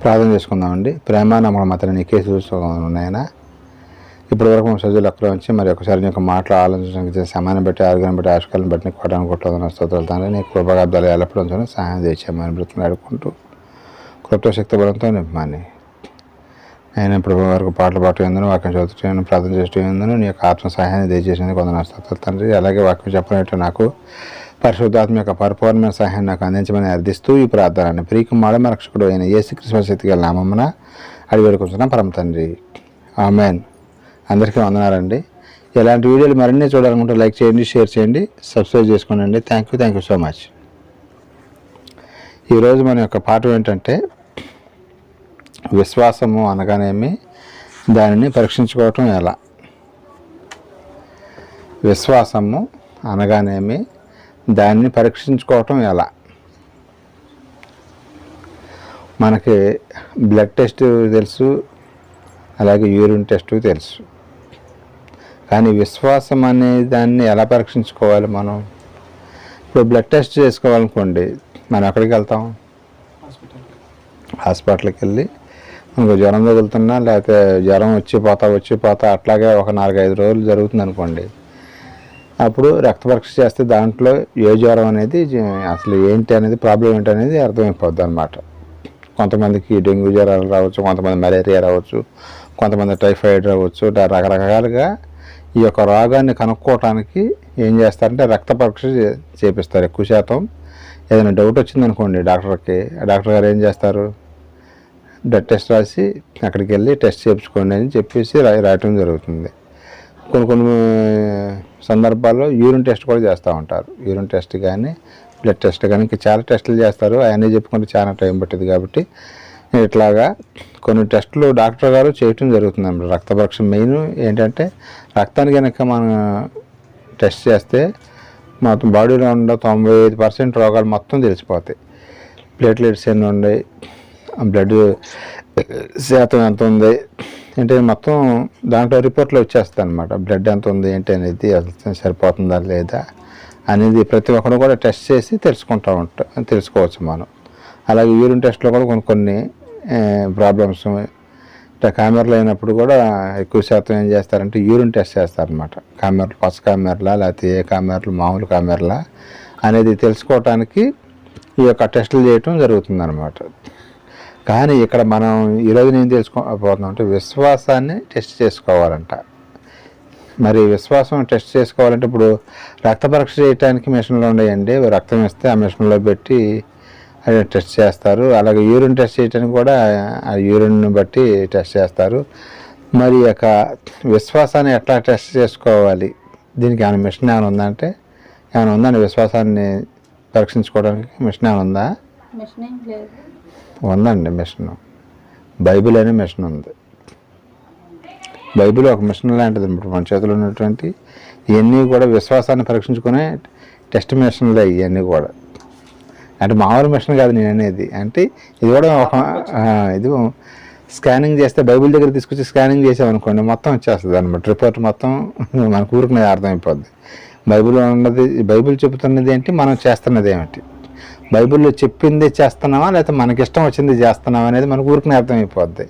ప్రార్థన చేసుకుందామండి. ప్రేమ నమ్మకం మాత్రం నీకే చూస్తున్నాయన. ఇప్పటి వరకు మా సజ్జులు అక్కడ ఉంచి మరి ఒకసారి నీ యొక్క మాటలు ఆలోచించడానికి సమయాన్ని బట్టి ఆరోగ్యాన్ని బట్టి ఆశకాలను బట్టి నీకు కొట్టడానికి కొట్టదని స్తోత్రాలు తండ్రి. నీ కృపగాబ్దాలు ఎల్లప్పుడూ ఉంచని సహాయం చేసామని బ్రతుకుని అడుక్కుంటూ కృప్త శక్తి బలంతో నింపమని నేను ఇప్పటి వరకు పాటలు పాడుతూ వాక్యం చదువుతూ ప్రార్థన చేస్తూ నీ యొక్క ఆత్మ సహాయాన్ని దయచేసింది కొందరు స్తోత్రాలు తండ్రి. అలాగే వాక్యం చెప్పినట్టు నాకు పరిశుద్ధాత్మ యొక్క పరిపూర్ణ సహాయాన్ని నాకు అందించమని అర్థిస్తూ ఈ ప్రార్థనని ప్రియకుమారుడు మన రక్షకుడు అయిన యేసుక్రీస్తు శక్తి గల నామమున అడిగి వేడుకుంటున్నాం పరమ తండ్రి. ఆమేన్. అందరికీ వందనాలండి. ఇలాంటి వీడియోలు మరిన్ని చూడాలనుకుంటే లైక్ చేయండి, షేర్ చేయండి, సబ్స్క్రైబ్ చేసుకోండి. Thank you so much. ఈరోజు మన యొక్క పాఠం ఏంటంటే విశ్వాసము అనగానేమి, దానిని పరీక్షించుకోవటం ఎలా. విశ్వాసము అనగానేమి, దాన్ని పరీక్షించుకోవటం ఎలా. మనకి బ్లడ్ టెస్ట్ తెలుసు, అలాగే యూరిన్ టెస్ట్ తెలుసు. కానీ విశ్వాసం అనే దాన్ని ఎలా పరీక్షించుకోవాలి మనం? ఇప్పుడు బ్లడ్ టెస్ట్ చేసుకోవాలనుకోండి, మనం ఎక్కడికి వెళ్తాం? హాస్పిటల్కి వెళ్ళి ఇంకో జ్వరం తగులుతున్నా, లేకపోతే జ్వరం వచ్చిపోతా అట్లాగే ఒక 4-5 రోజులు జరుగుతుంది అనుకోండి. అప్పుడు రక్త పరీక్ష చేస్తే దాంట్లో ఏ జ్వరం అనేది అసలు ఏంటి అనేది, ప్రాబ్లం ఏంటి అనేది అర్థమైపోద్ది అనమాట. కొంతమందికి డెంగ్యూ జ్వరాలు రావచ్చు, కొంతమంది మలేరియా రావచ్చు, కొంతమంది టైఫాయిడ్ రావచ్చు. రకరకాలుగా ఈ యొక్క రోగాన్ని కనుక్కోవటానికి ఏం చేస్తారంటే రక్త పరీక్ష చేపిస్తారు. ఎక్కువ శాతం ఏదైనా డౌట్ వచ్చిందనుకోండి డాక్టర్కి, డాక్టర్ గారు ఏం చేస్తారు, బ్లడ్ టెస్ట్ రాసి అక్కడికి వెళ్ళి టెస్ట్ చేయించుకోండి అని చెప్పేసి రాయటం జరుగుతుంది. కొన్ని సందర్భాల్లో యూరిన్ టెస్ట్ కూడా చేస్తూ ఉంటారు. యూరిన్ టెస్ట్ కానీ బ్లడ్ టెస్ట్ కానీ ఇంకా చాలా టెస్టులు చేస్తారు. అవన్నీ చెప్పుకుంటే చాలా టైం పట్టింది. కాబట్టి ఇట్లాగా కొన్ని టెస్టులు డాక్టర్ గారు చేయటం జరుగుతుంది అన్నమాట. రక్త పరీక్ష మెయిన్ ఏంటంటే రక్తానికి కనుక మనం టెస్ట్ చేస్తే మొత్తం బాడీలో ఉన్న 95% రోగాలు మొత్తం తెలిసిపోతాయి. ప్లేట్లెట్స్ ఎన్ని ఉన్నాయి, బ్లడ్ శాతం ఎంత ఉంది అంటే మొత్తం దాంట్లో రిపోర్ట్లో వచ్చేస్తుంది అనమాట. బ్లడ్ ఎంత ఉంది ఏంటి అనేది, సరిపోతుందా లేదా అనేది ప్రతి ఒక్కరు కూడా టెస్ట్ చేసి తెలుసుకోవచ్చు మనం. అలాగే యూరిన్ టెస్ట్లో కూడా కొన్ని ప్రాబ్లమ్స్ కెమెరాలు అయినప్పుడు కూడా ఎక్కువ శాతం ఏం చేస్తారంటే యూరిన్ టెస్ట్ చేస్తారనమాట. కెమెరాలు పచ్చ కెమెరాలా లేకపోతే ఏ కెమెరాలు మామూలు కెమెరాలా అనేది తెలుసుకోవటానికి ఈ యొక్క టెస్టులు చేయటం జరుగుతుందన్నమాట. కానీ ఇక్కడ మనం ఈరోజు నేను తెలుసుకోబోతున్నాం అంటే విశ్వాసాన్ని టెస్ట్ చేసుకోవాలంట. మరి విశ్వాసం టెస్ట్ చేసుకోవాలంటే ఇప్పుడు రక్త పరీక్ష చేయడానికి మిషన్లు ఉన్నాయండి. రక్తం ఇస్తే ఆ మిషన్లో పెట్టి టెస్ట్ చేస్తారు. అలాగే యూరిన్ టెస్ట్ చేయడానికి కూడా ఆ యూరిన్ బట్టి టెస్ట్ చేస్తారు. మరి యొక్క విశ్వాసాన్ని ఎట్లా టెస్ట్ చేసుకోవాలి, దీనికి ఏమైనా మిషన్ ఏమైనా ఉందంటే ఏమైనా ఉందండి? విశ్వాసాన్ని పరీక్షించుకోవడానికి మిషన్ ఏమైనా ఉందా? ఉందండి మిషన్. బైబిల్ అనే మిషన్ ఉంది. బైబిల్ ఒక మిషన్ లాంటిది అనమాట. మన చేతిలో ఉన్నటువంటి ఇవన్నీ కూడా విశ్వాసాన్ని పరీక్షించుకునే టెస్ట్ మిషన్లే ఇవన్నీ కూడా. అంటే మామూలు మిషన్ కాదు నేను అనేది. అంటే ఇది కూడా ఇది స్కానింగ్ చేస్తే బైబిల్ దగ్గర తీసుకొచ్చి స్కానింగ్ చేసామనుకోండి మొత్తం వచ్చేస్తుంది అనమాట. రిపోర్ట్ మొత్తం మనకు ఊరికి అర్థమైపోద్ది. బైబిల్ చెబుతున్నది ఏంటి, మనం చేస్తున్నది ఏమిటి, బైబిల్లో చెప్పింది చేస్తున్నామా లేకపోతే మనకిష్టం వచ్చింది చేస్తున్నామా అనేది మనకు ఊరికి అర్థమైపోద్ది.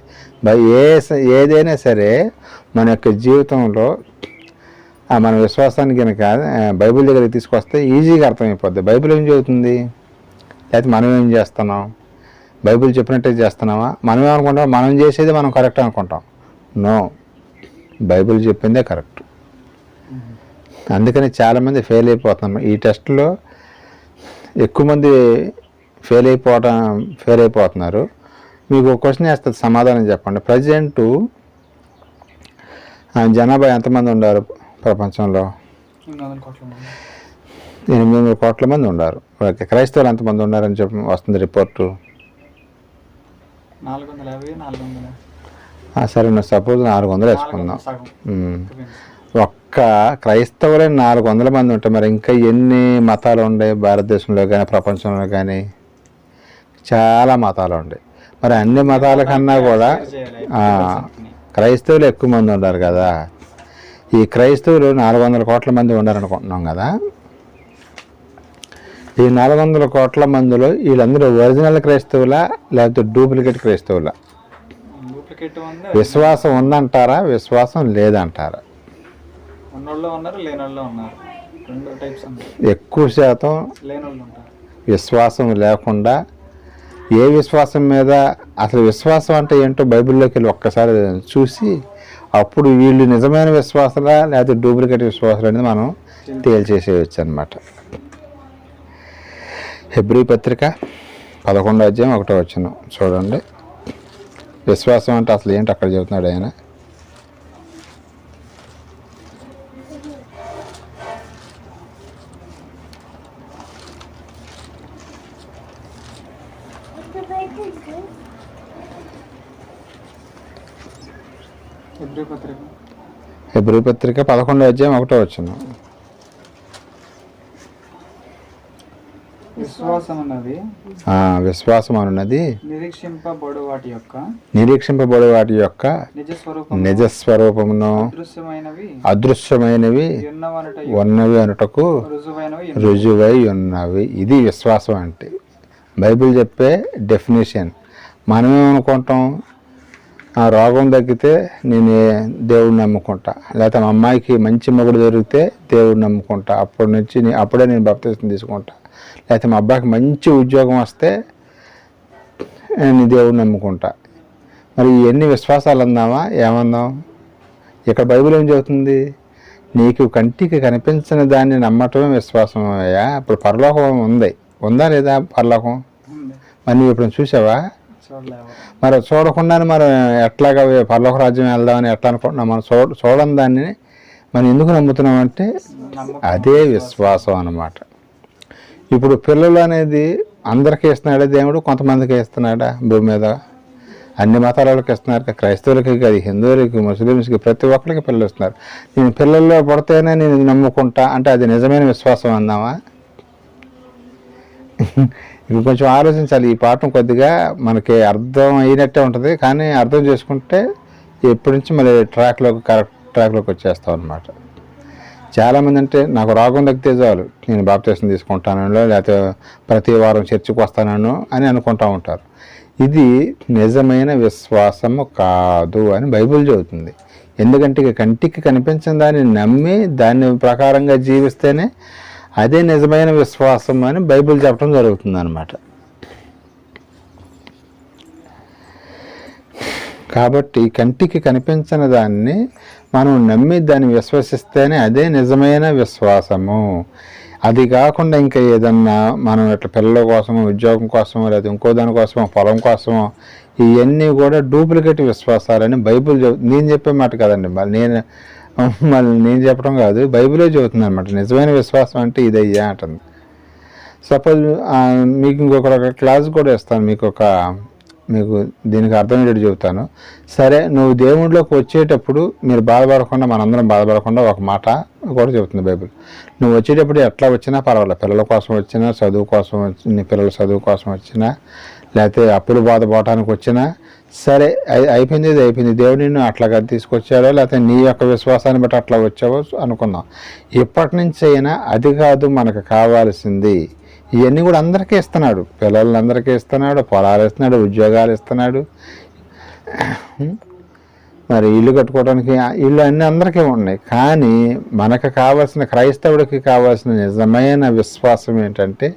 ఏదైనా సరే మన యొక్క జీవితంలో మన విశ్వాసాన్ని కనుక బైబిల్ దగ్గరికి తీసుకొస్తే ఈజీగా అర్థమైపోద్ది. బైబిల్ ఏం చెబుతుంది, లేకపోతే మనం ఏం చేస్తున్నాం, బైబిల్ చెప్పినట్టే చేస్తున్నామా, మనం ఏమనుకుంటాం మనం చేసేది మనం కరెక్ట్ అనుకుంటాం. నో, బైబిల్ చెప్పిందే కరెక్ట్. అందుకని చాలామంది ఫెయిల్ అయిపోతున్నాం ఈ టెస్ట్లో. ఎక్కువ మంది ఫెయిల్ అయిపోతున్నారు. మీకు ఒక క్వశ్చన్ వేస్తుంది, సమాధానం చెప్పండి. ప్రజెంట్ జనాభా ఎంతమంది ఉన్నారు ప్రపంచంలో? 800 కోట్ల మంది ఉన్నారు. క్రైస్తవులు ఎంతమంది ఉన్నారని చెప్పి వస్తుంది రిపోర్టు. 450 సరే, సపోజ్ 400 వేసుకుందాం. ఒక్క క్రైస్తవులే 400 మంది ఉంటాయి. మరి ఇంకా ఎన్ని మతాలు ఉన్నాయి భారతదేశంలో కానీ ప్రపంచంలో కానీ? చాలా మతాలు ఉన్నాయి. మరి అన్ని మతాల కన్నా కూడా క్రైస్తవులు ఎక్కువ మంది ఉన్నారు కదా. ఈ క్రైస్తవులు 400 కోట్ల మంది ఉండారనుకుంటున్నాం కదా. ఈ 400 కోట్ల మందిలో వీళ్ళందరూ ఒరిజినల్ క్రైస్తవులా లేకపోతే డూప్లికేట్ క్రైస్తవులా? విశ్వాసం ఉందంటారా, విశ్వాసం లేదంటారా? ఎక్కువ శాతం విశ్వాసం లేకుండా, ఏ విశ్వాసం మీద అసలు విశ్వాసం అంటే ఏంటో బైబిల్లోకి వెళ్ళి ఒక్కసారి చూసి అప్పుడు వీళ్ళు నిజమైన విశ్వాసాలా లేకపోతే డూప్లికేట్ విశ్వాసాలు అనేది మనం తేల్చేసేయచ్చు అనమాట. హెబ్రీ పత్రిక 11:1 చూడండి. విశ్వాసం అంటే అసలు ఏంటి అక్కడ చెబుతున్నాడు ఆయన. హెబ్రీ పత్రిక 11:1 విశ్వాసం అన్నది నిరీక్షింపబడు వాటి యొక్క నిజస్వరూపమును అదృశ్యమైనవి ఉన్నవి అనుటకు రుజువై ఉన్నవి. ఇది విశ్వాసం అంటే బైబిల్ చెప్పే డెఫినేషన్. మనమేమనుకుంటాం, ఆ రోగం తగ్గితే నేను దేవుడిని నమ్ముకుంటా, లేకపోతే మా అమ్మాయికి మంచి మొగుడు దొరికితే దేవుడిని నమ్ముకుంటా, అప్పటి నుంచి అప్పుడే నేను బాప్తిసం తీసుకుంటా, లేకపోతే మా అబ్బాయికి మంచి ఉద్యోగం వస్తే నేను దేవుడిని నమ్ముకుంటా. మరి ఇవన్నీ విశ్వాసాలు అందామా? ఏమందాం? ఇక్కడ బైబిల్ ఏం చెబుతుంది? నీకు కంటికి కనిపించిన దాన్ని నమ్మటమే విశ్వాసం అయ్యా. ఇప్పుడు పరలోకం ఉందా లేదా? పరలోకం మరి నువ్వు ఇప్పుడు చూసావా? మరి చూడకుండానే మనం ఎట్లాగా పరలోక రాజ్యం వెళ్దామని ఎట్లా అనుకుంటున్నాం? మనం చూడని దాన్ని మనం ఎందుకు నమ్ముతున్నాం అంటే అదే విశ్వాసం అన్నమాట. ఇప్పుడు పిల్లలు అనేది అందరికీ ఇస్తున్నాడా దేవుడు? కొంతమందికి ఇస్తున్నాడా? భూమి మీద అన్ని మతాల వాళ్ళకి ఇస్తున్నారు, క్రైస్తవులకి కాదు, హిందువులకి, ముస్లిమ్స్కి, ప్రతి ఒక్కరికి పిల్లలు ఇస్తున్నారు. నేను పిల్లల్లో పడితేనే నేను నమ్ముకుంటా అంటే అది నిజమైన విశ్వాసం అందామా? ఇప్పుడు కొంచెం ఆలోచించాలి. ఈ పాఠం కొద్దిగా మనకి అర్థం అయినట్టే ఉంటుంది, కానీ అర్థం చేసుకుంటే ఎప్పటి నుంచి మళ్ళీ కరెక్ట్ ట్రాక్లోకి వచ్చేస్తాం అనమాట. చాలామంది అంటే నాకు రోగం తగ్గితే చాలు నేను బాప్తిసం తీసుకుంటానో లేకపోతే ప్రతి వారం చర్చికి వస్తానో అని అనుకుంటూ ఉంటారు. ఇది నిజమైన విశ్వాసము కాదు అని బైబిల్ చెబుతుంది. ఎందుకంటే ఇక కంటికి కనిపించిన దాన్ని నమ్మి దాని ప్రకారంగా జీవిస్తేనే అదే నిజమైన విశ్వాసం అని బైబిల్ చెప్పడం జరుగుతుంది అన్నమాట. కాబట్టి కంటికి కనిపించిన దాన్ని మనం నమ్మి దాన్ని విశ్వసిస్తేనే అదే నిజమైన విశ్వాసము. అది కాకుండా ఇంకా ఏదన్నా మనం ఇట్లా పిల్లల కోసమో, ఉద్యోగం కోసమో, లేదా ఇంకో దానికోసమో, పొలం కోసమో, ఇవన్నీ కూడా డూప్లికేట్ విశ్వాసాలని బైబిల్ నేను చెప్పే మాట కదండి, మళ్ళీ నేను చెప్పడం కాదు, బైబిలే చెబుతుంది అనమాట. నిజమైన విశ్వాసం అంటే ఇదయ్యా అంటుంది. సపోజ్ మీకు ఇంకొక క్లాస్ కూడా ఇస్తాను, మీకు దీనికి అర్థమయ్యేటట్టు చెబుతాను. సరే, నువ్వు దేవుడిలోకి వచ్చేటప్పుడు మీరు బాధపడకుండా, మనందరం బాధపడకుండా ఒక మాట కూడా చెబుతుంది బైబిల్. నువ్వు వచ్చేటప్పుడు ఎట్లా వచ్చినా పర్వాలేదు, పిల్లల కోసం వచ్చినా, చదువు కోసం నీ పిల్లల చదువు కోసం వచ్చినా, లేకపోతే అప్పులు బాధపడటానికి వచ్చినా సరే, అయిపోయింది, ఇది అయిపోయింది. దేవుడు నిన్ను అట్లాగా తీసుకొచ్చాడో లేకపోతే నీ యొక్క విశ్వాసాన్ని బట్టి అట్లా వచ్చావో అనుకుందాం. ఎప్పటి నుంచి అయినా అది కాదు మనకు కావాల్సింది. ఇవన్నీ కూడా అందరికీ ఇస్తున్నాడు, పిల్లలందరికీ ఇస్తున్నాడు, పొలాలు ఇస్తున్నాడు, ఉద్యోగాలు ఇస్తున్నాడు, మరి ఇల్లు కట్టుకోవడానికి ఇల్లు అన్నీ అందరికీ ఉన్నాయి. కానీ మనకు కావాల్సిన, క్రైస్తవుడికి కావాల్సిన నిజమైన విశ్వాసం ఏంటంటే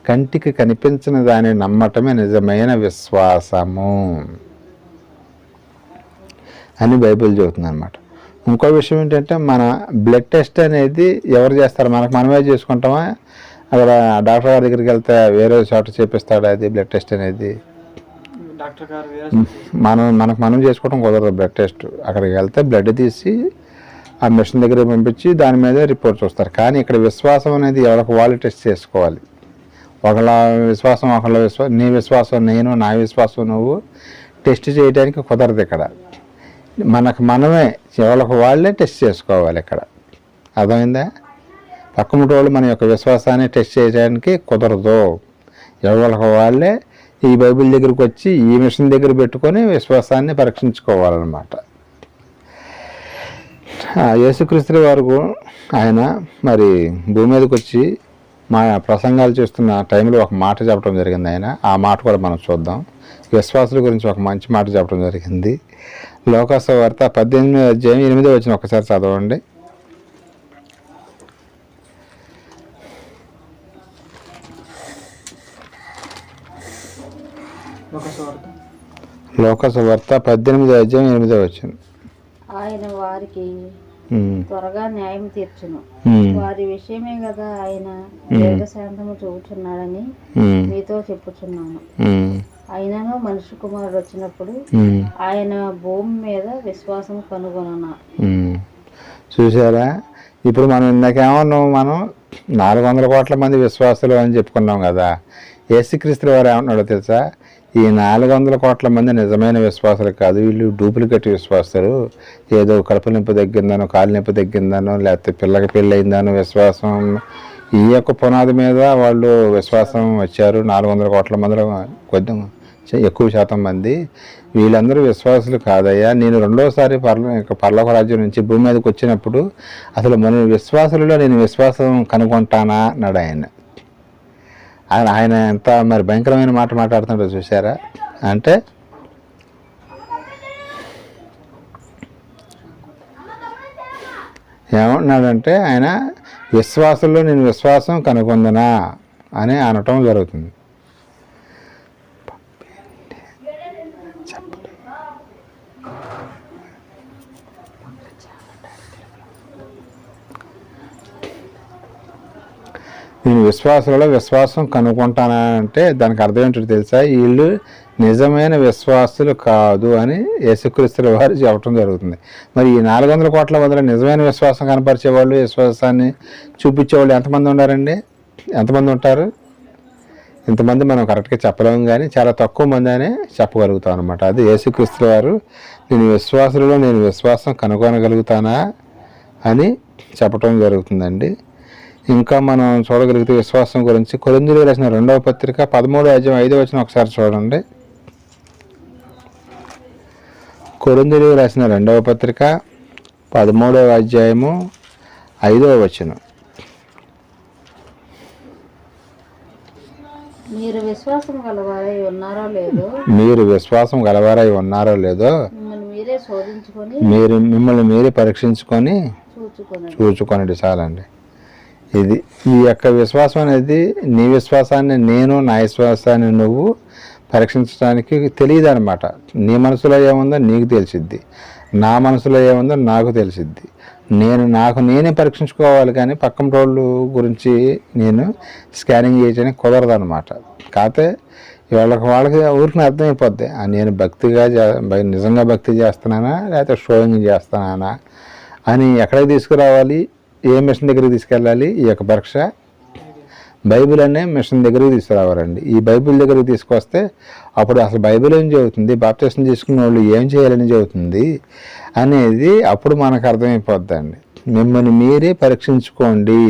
కంటికి కనిపించిన దాన్ని నమ్మటమే నిజమైన విశ్వాసము అని బైబిల్ చెబుతుంది అనమాట. ఇంకో విషయం ఏంటంటే మన బ్లడ్ టెస్ట్ అనేది ఎవరు చేస్తారు? మనమే చేసుకుంటామా? అక్కడ డాక్టర్ గారి దగ్గరికి వెళ్తే వేరే చోట చేపిస్తాడు అది బ్లడ్ టెస్ట్ అనేది? మనం చేసుకోవడం కుదరదు. బ్లడ్ టెస్ట్ అక్కడికి వెళ్తే బ్లడ్ తీసి ఆ మిషన్ దగ్గర పంపించి దాని మీద రిపోర్ట్ చూస్తారు. కానీ ఇక్కడ విశ్వాసం అనేది ఎవరికి వాళ్ళు టెస్ట్ చేసుకోవాలి. ఒకళ్ళ విశ్వాసం నీ విశ్వాసం నేను, నా విశ్వాసం నువ్వు టెస్ట్ చేయడానికి కుదరదు. ఇక్కడ మనమే ఎవరికి వాళ్ళే టెస్ట్ చేసుకోవాలి. ఇక్కడ అర్థమైందా? పక్కముంటి వాళ్ళు మన యొక్క విశ్వాసాన్ని టెస్ట్ చేయడానికి కుదరదు. ఎవరికి వాళ్ళే ఈ బైబిల్ దగ్గరికి వచ్చి ఈ మిషన్ దగ్గర పెట్టుకొని విశ్వాసాన్ని పరీక్షించుకోవాలన్నమాట. యేసుక్రీస్తు వారు ఆయన మరి భూమి మీదకి వచ్చి మా ప్రసంగాలు చూస్తున్న టైంలో ఒక మాట చెప్పడం జరిగింది ఆయన. ఆ మాట కూడా మనం చూద్దాం. విశ్వాసుల గురించి ఒక మంచి మాట చెప్పడం జరిగింది. లోకాసువార్త 18:8 ఒకసారి చదవండి. లోకాసువార్త 18:8. ఆయన వారికి త్వరగా న్యాయం తీర్చును, వారి విషయమే కదా ఆయన దీర్ఘశాంతము చూపుచున్నాడని మీతో చెప్పుచున్నాను. అయినను మనుష్య కుమారుడు వచ్చినప్పుడు ఆయన భూమి మీద విశ్వాసం కనుగొన. చూసారా, ఇప్పుడు మనం ఇందాకేమన్నాం, మనం 400 కోట్ల మంది విశ్వాసులు అని చెప్పుకున్నాం కదా. యేసుక్రీస్తు వారు ఏమన్నాడో తెలుసా? ఈ 400 కోట్ల మంది నిజమైన విశ్వాసాలు కాదు, వీళ్ళు డూప్లికేట్ విశ్వాసాలు. ఏదో కడుపు నొప్పి తగ్గిందనో, కాలు నొప్పి తగ్గిందనో, లేకపోతే పిల్లకి పెళ్ళి అయిందనో విశ్వాసం, ఈ యొక్క పునాది మీద వాళ్ళు విశ్వాసం వచ్చారు. 400 కోట్ల మందిలో కొద్ది ఎక్కువ శాతం మంది వీళ్ళందరూ విశ్వాసులు కాదయ్యా. నేను రెండోసారి పరలోక రాజ్యం నుంచి భూమి మీదకి వచ్చినప్పుడు అసలు మన విశ్వాసులలో నేను విశ్వాసం కనుగొంటానా అన్నాడు ఆయన. ఆయన ఎంత మరి భయంకరమైన మాట మాట్లాడుతుంటారో చూసారా? అంటే ఏమంటున్నాడంటే ఆయన విశ్వాసంలో నేను విశ్వాసం కనుగొందనా అని అనటం జరుగుతుంది. నేను విశ్వాసంలో విశ్వాసం కనుక్కుంటానా అంటే దానికి అర్థం ఏంటో తెలుసా? వీళ్ళు నిజమైన విశ్వాసులు కాదు అని యేసుక్రీస్తు వారు చెప్పడం జరుగుతుంది. మరి ఈ 400 కోట్ల మందిలో నిజమైన విశ్వాసం కనపరిచేవాళ్ళు, విశ్వాసాన్ని చూపించేవాళ్ళు ఎంతమంది ఉన్నారండి? ఎంతమంది ఉంటారు? ఇంతమంది మనం కరెక్ట్గా చెప్పలేము, కానీ చాలా తక్కువ మంది అని చెప్పగలుగుతాం అనమాట. అది యేసుక్రీస్తు వారు నేను విశ్వాసులలో నేను విశ్వాసం కనుగొనగలుగుతానా అని చెప్పడం జరుగుతుందండి. ఇంకా మనం చూడగలిగితే విశ్వాసం గురించి కొరింథీయులకు రాసిన 2వ పత్రిక 13:5 ఒకసారి చూడండి. కొరింథీయులకు రాసిన 2వ పత్రిక 13:5. మీరు విశ్వాసం గలవారై ఉన్నారో లేదో మిమ్మల్ని మీరే పరీక్షించుకొని చూచుకొనండి. చాలండి. ఇది ఈ యొక్క విశ్వాసం అనేది నీ విశ్వాసాన్ని నేను, నా విశ్వాసాన్ని నువ్వు పరీక్షించడానికి తెలియదు అనమాట. నీ మనసులో ఏముందో నీకు తెలిసిద్ది, నా మనసులో ఏముందో నాకు తెలిసిద్ది. నాకు నేనే పరీక్షించుకోవాలి, కానీ పక్కన రోళ్ళు గురించి నేను స్కానింగ్ చేయడానికి కుదరదు అనమాట. కాకపోతే వాళ్ళకి ఊరికి అర్థమైపోద్ది, నేను నిజంగా భక్తి చేస్తున్నానా లేకపోతే షోయింగ్ చేస్తున్నానా అని. ఎక్కడికి తీసుకురావాలి, ఏ మిషన్ దగ్గరికి తీసుకెళ్ళాలి? ఈ యొక్క పరీక్ష బైబిల్ అనే మిషన్ దగ్గరికి తీసుకురావాలండి. ఈ బైబిల్ దగ్గరికి తీసుకొస్తే అప్పుడు అసలు బైబిల్ ఏం చెబుతుంది, బాప్టిజం తీసుకున్న వాళ్ళు ఏం చేయాలని చెబుతుంది అనేది అప్పుడు మనకు అర్థమైపోద్దండి. మిమ్మల్ని మీరే పరీక్షించుకోండి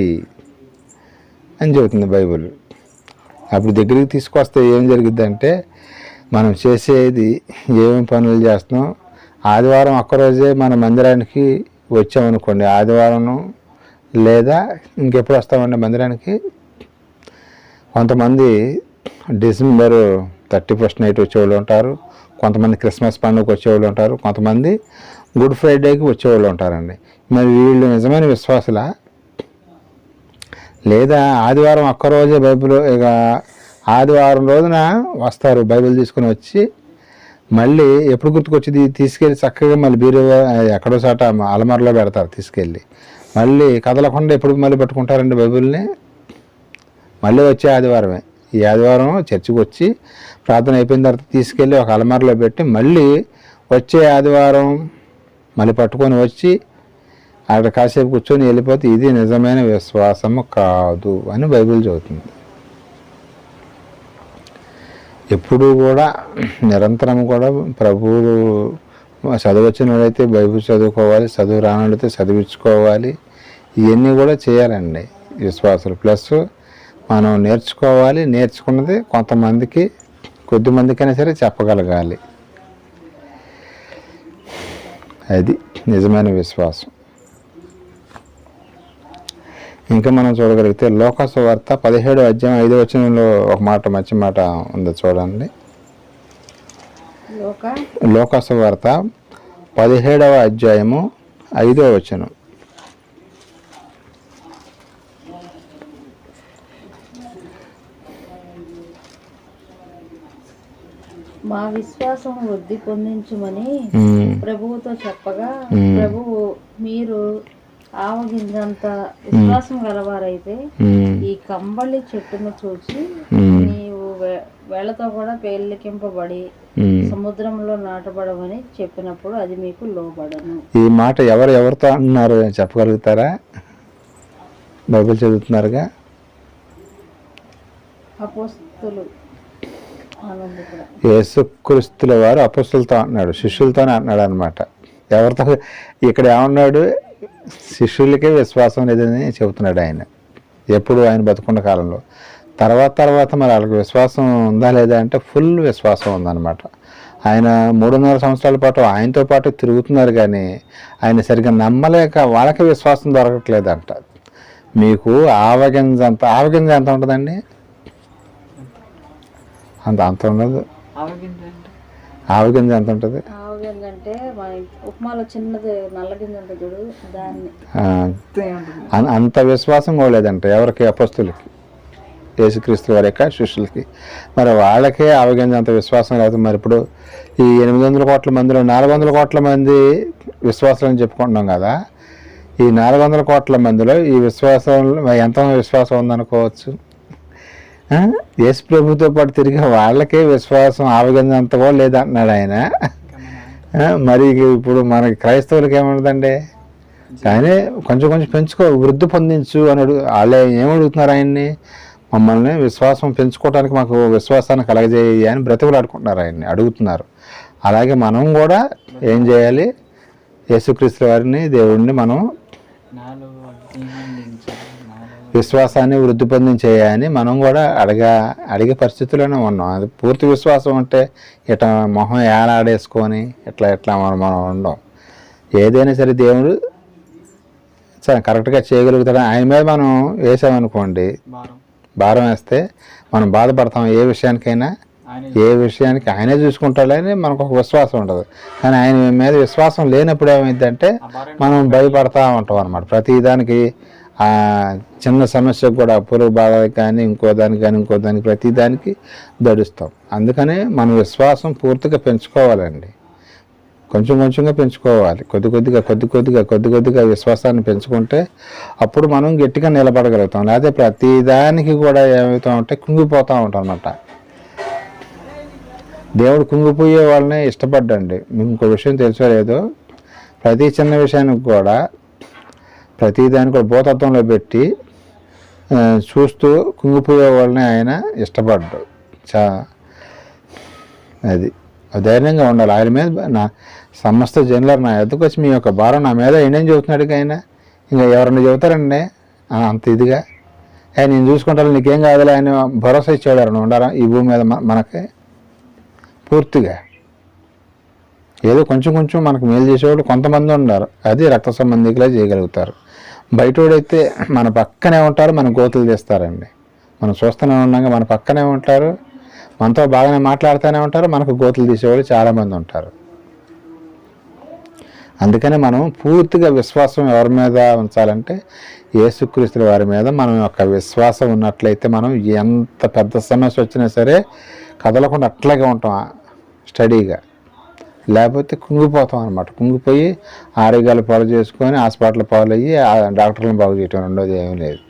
అని చెబుతుంది బైబిల్. అప్పుడు దగ్గరికి తీసుకొస్తే ఏం జరిగిద్దంటే మనం చేసేది ఏమేమి పనులు చేస్తున్నాం. ఆదివారం ఒక్కరోజే మన మందిరానికి వచ్చామనుకోండి, ఆదివారం లేదా ఇంకెప్పుడు వస్తామండి మందిరానికి? కొంతమంది డిసెంబర్ 31 నైట్ వచ్చేవాళ్ళు ఉంటారు, కొంతమంది క్రిస్మస్ పండుగకి వచ్చేవాళ్ళు ఉంటారు, కొంతమంది గుడ్ ఫ్రైడేకి వచ్చేవాళ్ళు ఉంటారండి. మరి వీళ్ళు నిజమైన విశ్వాసులా? లేదా ఆదివారం ఒక్కరోజే బైబిల్, ఇక ఆదివారం రోజున వస్తారు బైబిల్ తీసుకుని వచ్చి మళ్ళీ ఎప్పుడు గుర్తుకొచ్చింది తీసుకెళ్ళి చక్కగా మళ్ళీ ఎక్కడో చాట అలమారలో పెడతారు తీసుకెళ్ళి, మళ్ళీ కదలకుండా ఎప్పుడు మళ్ళీ పట్టుకుంటారండి బైబిల్ని. మళ్ళీ వచ్చే ఆదివారమే, ఈ ఆదివారం చర్చికి వచ్చి ప్రార్థన అయిపోయిన తర్వాత తీసుకెళ్ళి ఒక అలమారలో పెట్టి మళ్ళీ వచ్చే ఆదివారం మళ్ళీ పట్టుకొని వచ్చి అక్కడ కాసేపు కూర్చొని వెళ్ళిపోతే ఇది నిజమైన విశ్వాసము కాదు అని బైబిల్ చెబుతుంది. ఎప్పుడూ కూడా నిరంతరం కూడా ప్రభువు చదవచ్చిన వాళ్ళైతే బైబిల్ చదువుకోవాలి, చదువు రానైతే చదివించుకోవాలి. ఇవన్నీ కూడా చేయాలండి విశ్వాసులు. ప్లస్ మనం నేర్చుకోవాలి, నేర్చుకున్నది కొంతమందికి కొద్దిమందికైనా సరే చెప్పగలగాలి. అది నిజమైన విశ్వాసం. ఇంకా మనం చూడగలిగితే లోకాసు వార్త 17వ అధ్యాయం 5వ వచనంలో ఒక మాట మంచి మాట ఉంది చూడండి. లోకాసు వార్త 17వ అధ్యాయము 5వ వచనం. మా విశ్వాసం వృద్ధి పొందించుమని ప్రభువుతో చెప్పగా, ప్రభువు మీరు ఆవగింజంత విశ్వాసం గలవారైతే ఈ కంబళి చెట్టును చూసి నీవు వేళ్లతో కూడా పేలికింపబడి సముద్రంలో నాటబడమని చెప్పినప్పుడు అది మీకు లోబడను. ఈ మాట ఎవరితో అన్నారు చెప్పగలుగుతారా? బైబిల్ చదువుతున్నారుగా. అపోస్తలులు యేసుక్రీస్తుల వారు అపోస్తలులతో అన్నాడు, శిష్యులతోనే అన్నాడు అనమాట. ఎవరితో? ఇక్కడ ఏమన్నాడు? శిష్యులకే విశ్వాసం లేదని చెబుతున్నాడు ఆయన, ఎప్పుడు ఆయన బతుకున్న కాలంలో. తర్వాత మరి వాళ్ళకి విశ్వాసం ఉందా లేదా అంటే ఫుల్ విశ్వాసం ఉందన్నమాట. ఆయన 3.5 సంవత్సరాల పాటు ఆయనతో పాటు తిరుగుతున్నారు, కానీ ఆయన సరిగ్గా నమ్మలేక వాళ్ళకి విశ్వాసం దొరకట్లేదంట. మీకు ఆవగింజ ఎంత ఉంటుందండి? అంత ఉండదు. ఆవగింజ ఎంత ఉంటుంది? అంటే ఉప్మాలో చిన్నది నల్లగింజ ఉంటుంది చూడు, దాన్ని అంత విశ్వాసం కూడా లేదంట ఎవరికి? అపోస్తలులకి, యేసుక్రీస్తు వారి యొక్క శిష్యులకి. మరి వాళ్ళకే ఆవగింజ అంత విశ్వాసం లేదు. మరి ఇప్పుడు ఈ 800 కోట్ల మందిలో 400 కోట్ల మంది విశ్వాసం అని చెప్పుకుంటున్నాం కదా. ఈ 400 కోట్ల మందిలో ఈ విశ్వాసం ఎంత విశ్వాసం ఉందనుకోవచ్చు? యేసు ప్రభుతో పాటు తిరిగి వాళ్ళకే విశ్వాసం ఆవగింజంత కూడా లేదంటున్నాడు ఆయన. మరి ఇప్పుడు మనకి క్రైస్తవులకి ఏమన్నదండి? కానీ కొంచెం పెంచుకో, వృద్ధి పొందించు అని వాళ్ళే ఏమడుగుతున్నారు ఆయన్ని? మమ్మల్ని విశ్వాసం పెంచుకోవడానికి మాకు విశ్వాసాన్ని కలగజేయి అని బ్రతిమలాడుకుంటున్నారు, ఆయన్ని అడుగుతున్నారు. అలాగే మనం కూడా ఏం చేయాలి? యేసుక్రీస్తు వారిని, దేవుడిని మనం విశ్వాసాన్ని వృద్ధి పొందించేయని మనం కూడా అడిగే పరిస్థితుల్లోనే ఉన్నాం. అది పూర్తి విశ్వాసం అంటే ఇట్లా మొహం ఏలాడేసుకొని ఇట్లా మనం ఉండం. ఏదైనా సరే దేవుడు కరెక్ట్గా చేయగలుగుతాడు. ఆయన మీద మనం వేసామనుకోండి, భారం వేస్తే మనం బాధపడతాం. ఏ విషయానికి ఆయనే చూసుకుంటాడని మనకు ఒక విశ్వాసం ఉంటుంది. కానీ ఆయన మీద విశ్వాసం లేనప్పుడు ఏమైందంటే మనం భయపడతా ఉంటాం అన్నమాట. ప్రతిదానికి చిన్న సమస్యకు కూడా, పురుగు బాధకి కానీ ఇంకో దానికి ప్రతిదానికి దడుస్తాం. అందుకనే మన విశ్వాసం పూర్తిగా పెంచుకోవాలండి. కొంచెంగా పెంచుకోవాలి. కొద్దిగా విశ్వాసాన్ని పెంచుకుంటే అప్పుడు మనం గట్టిగా నిలబడగలుగుతాం. లేకపోతే ప్రతిదానికి కూడా ఏమవుతామంటే కుంగిపోతూ ఉంటాం అన్నమాట. దేవుడు కుంగిపోయే వాళ్ళని ఇష్టపడ్డండి. మీకు ఇంకో విషయం తెలుసో లేదో, ప్రతి చిన్న విషయానికి కూడా ప్రతిదాన్ని కూడా భూతత్వంలో పెట్టి చూస్తూ కుంగిపోయే వాళ్ళని ఆయన ఇష్టపడ్డాడు. అది ధైర్యంగా ఉండాలి. ఆయన మీద సమస్త జనులు నా ఎద్దకు వచ్చి మీ యొక్క భారం నా మీద ఏంటని చెబుతున్నాడు ఆయన. ఇంకా ఎవరన్నా చెబుతారండి అంత ఇదిగా? నేను చూసుకుంటాను, నీకేం కాదులే ఆయన భరోసా ఇచ్చాడు. ఎవరన్నా ఉండారా ఈ భూమి మీద మనకి? పూర్తిగా ఏదో కొంచెం మనకు మేలు చేసేవాళ్ళు కొంతమంది ఉన్నారు. అది రక్త సంబంధికులే చేయగలుగుతారు. బయటోడైతే మన పక్కనే ఉంటారు, మన గోతులు తీస్తారండి. మనం చూస్తూనే ఉన్నాక మన పక్కనే ఉంటారు, మనతో బాగానే మాట్లాడుతూనే ఉంటారు, మనకు గోతులు తీసేవాళ్ళు చాలామంది ఉంటారు. అందుకనే మనం పూర్తిగా విశ్వాసం ఎవరి మీద ఉంచాలంటే యేసుక్రీస్తు వారి మీద మనం యొక్క విశ్వాసం ఉన్నట్లయితే మనం ఎంత పెద్ద సమస్య వచ్చినా సరే కదలకుండా అట్లాగే ఉంటాం స్టడీగా. లేకపోతే కుంగిపోతాం అనమాట. కుంగిపోయి ఆరోగ్యాలు పాలు చేసుకొని హాస్పిటల్ పాలు అయ్యి డాక్టర్లను బాగు చేయటం రెండోది ఏమీ లేదు.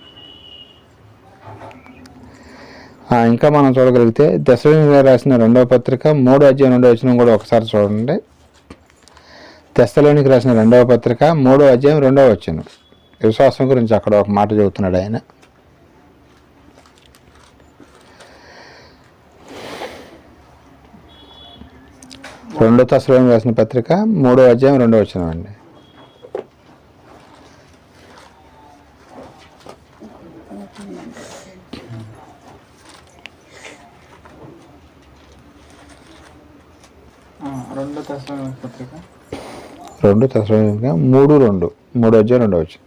ఇంకా మనం చూడగలిగితే తెస్సలోనికీయులకు రాసిన 2వ పత్రిక 3వ అధ్యాయం 2వ వచనం కూడా ఒకసారి చూడండి. తెస్సలోనికీయులకు రాసిన 2వ పత్రిక 3వ అధ్యాయం 2వ వచనం విశ్వాసం గురించి అక్కడ ఒక మాట చెబుతున్నాడు ఆయన. రెండో తెస్సలోనికీయులకు రాసిన పత్రిక 3వ అధ్యాయం 2వ వచనం అండి. రెండు తెస్సలోనికీయులకు 3:2 3వ అధ్యాయం 2వ వచనం.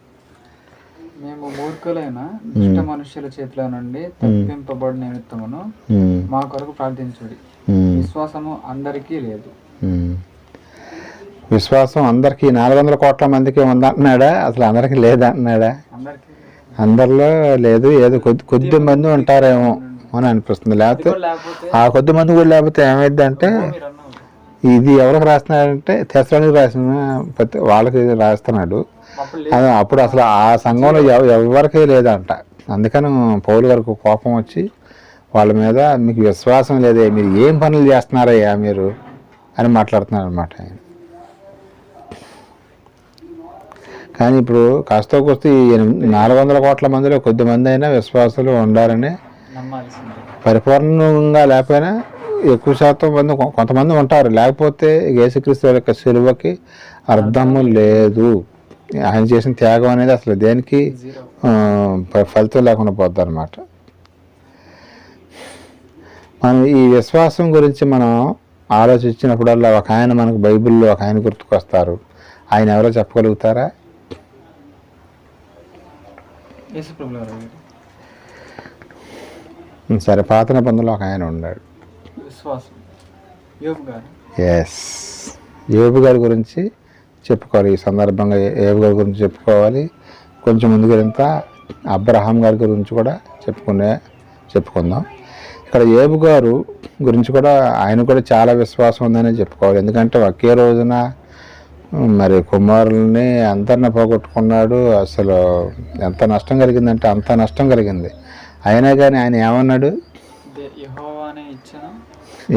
మేము మూర్ఖ దుష్టులైన దుష్ట మనుష్యుల చేతిలో నుండి తప్పింపబడిన నిమిత్తమును మా కొరకు ప్రార్థించుడి. విశ్వాసము అందరికీ లేదు. విశ్వాసం అందరికీ 400 కోట్ల మందికి ఉందంటున్నాడా? అసలు అందరికీ లేదంటున్నాడా? అందరిలో లేదు, ఏదో కొద్ది మంది ఉంటారేమో అని అనిపిస్తుంది. లేకపోతే ఆ కొద్ది మంది కూడా లేకపోతే ఏమైంది అంటే, ఇది ఎవరికి రాస్తున్నాడంటే తెస్సలోనికి రాసిన వాళ్ళకి రాస్తున్నాడు. అప్పుడు అసలు ఆ సంఘంలో ఎవరికీ లేదంట. అందుకని పౌలు గారికి కోపం వచ్చి వాళ్ళ మీద, మీకు విశ్వాసం లేదే, మీరు ఏం పనులు చేస్తున్నారయ్యా మీరు అని మాట్లాడుతున్నారు అనమాట ఆయన. కానీ ఇప్పుడు కాస్త కొస్తే 400 కోట్ల మందిలో కొద్ది మంది అయినా విశ్వాసాలు ఉండాలని, పరిపూర్ణంగా లేకపోయినా ఎక్కువ శాతం మంది కొంతమంది ఉంటారు. లేకపోతే యేసుక్రీస్తు యొక్క శిలువకి అర్థము లేదు. ఆయన చేసిన త్యాగం అనేది అసలు దేనికి ఫలితం లేకుండా పోద్ది అనమాట. మనం ఈ విశ్వాసం గురించి మనం ఆలోచించినప్పుడల్లా ఒక ఆయన మనకు బైబిల్లో ఒక ఆయన గుర్తుకొస్తారు. ఆయన ఎవరో చెప్పగలుగుతారా? సరే, పాత నిబంధనలో ఒక ఆయన ఉన్నాడు. ఎస్, యోబు గారి గురించి చెప్పుకోవాలి. ఈ సందర్భంగా యోబు గారి గురించి చెప్పుకోవాలి. కొంచెం ముందుకు వెళ్తా అబ్రహాం గారి గురించి కూడా చెప్పుకుందాం. ఇక్కడ యోబు గారు గురించి కూడా ఆయన కూడా చాలా విశ్వాసం ఉందని చెప్పుకోవాలి. ఎందుకంటే ఒకే రోజున మరి కుమారుల్ని అందరిని పోగొట్టుకున్నాడు. అసలు ఎంత నష్టం కలిగిందంటే అంత నష్టం కలిగింది. అయినా కానీ ఆయన ఏమన్నాడు?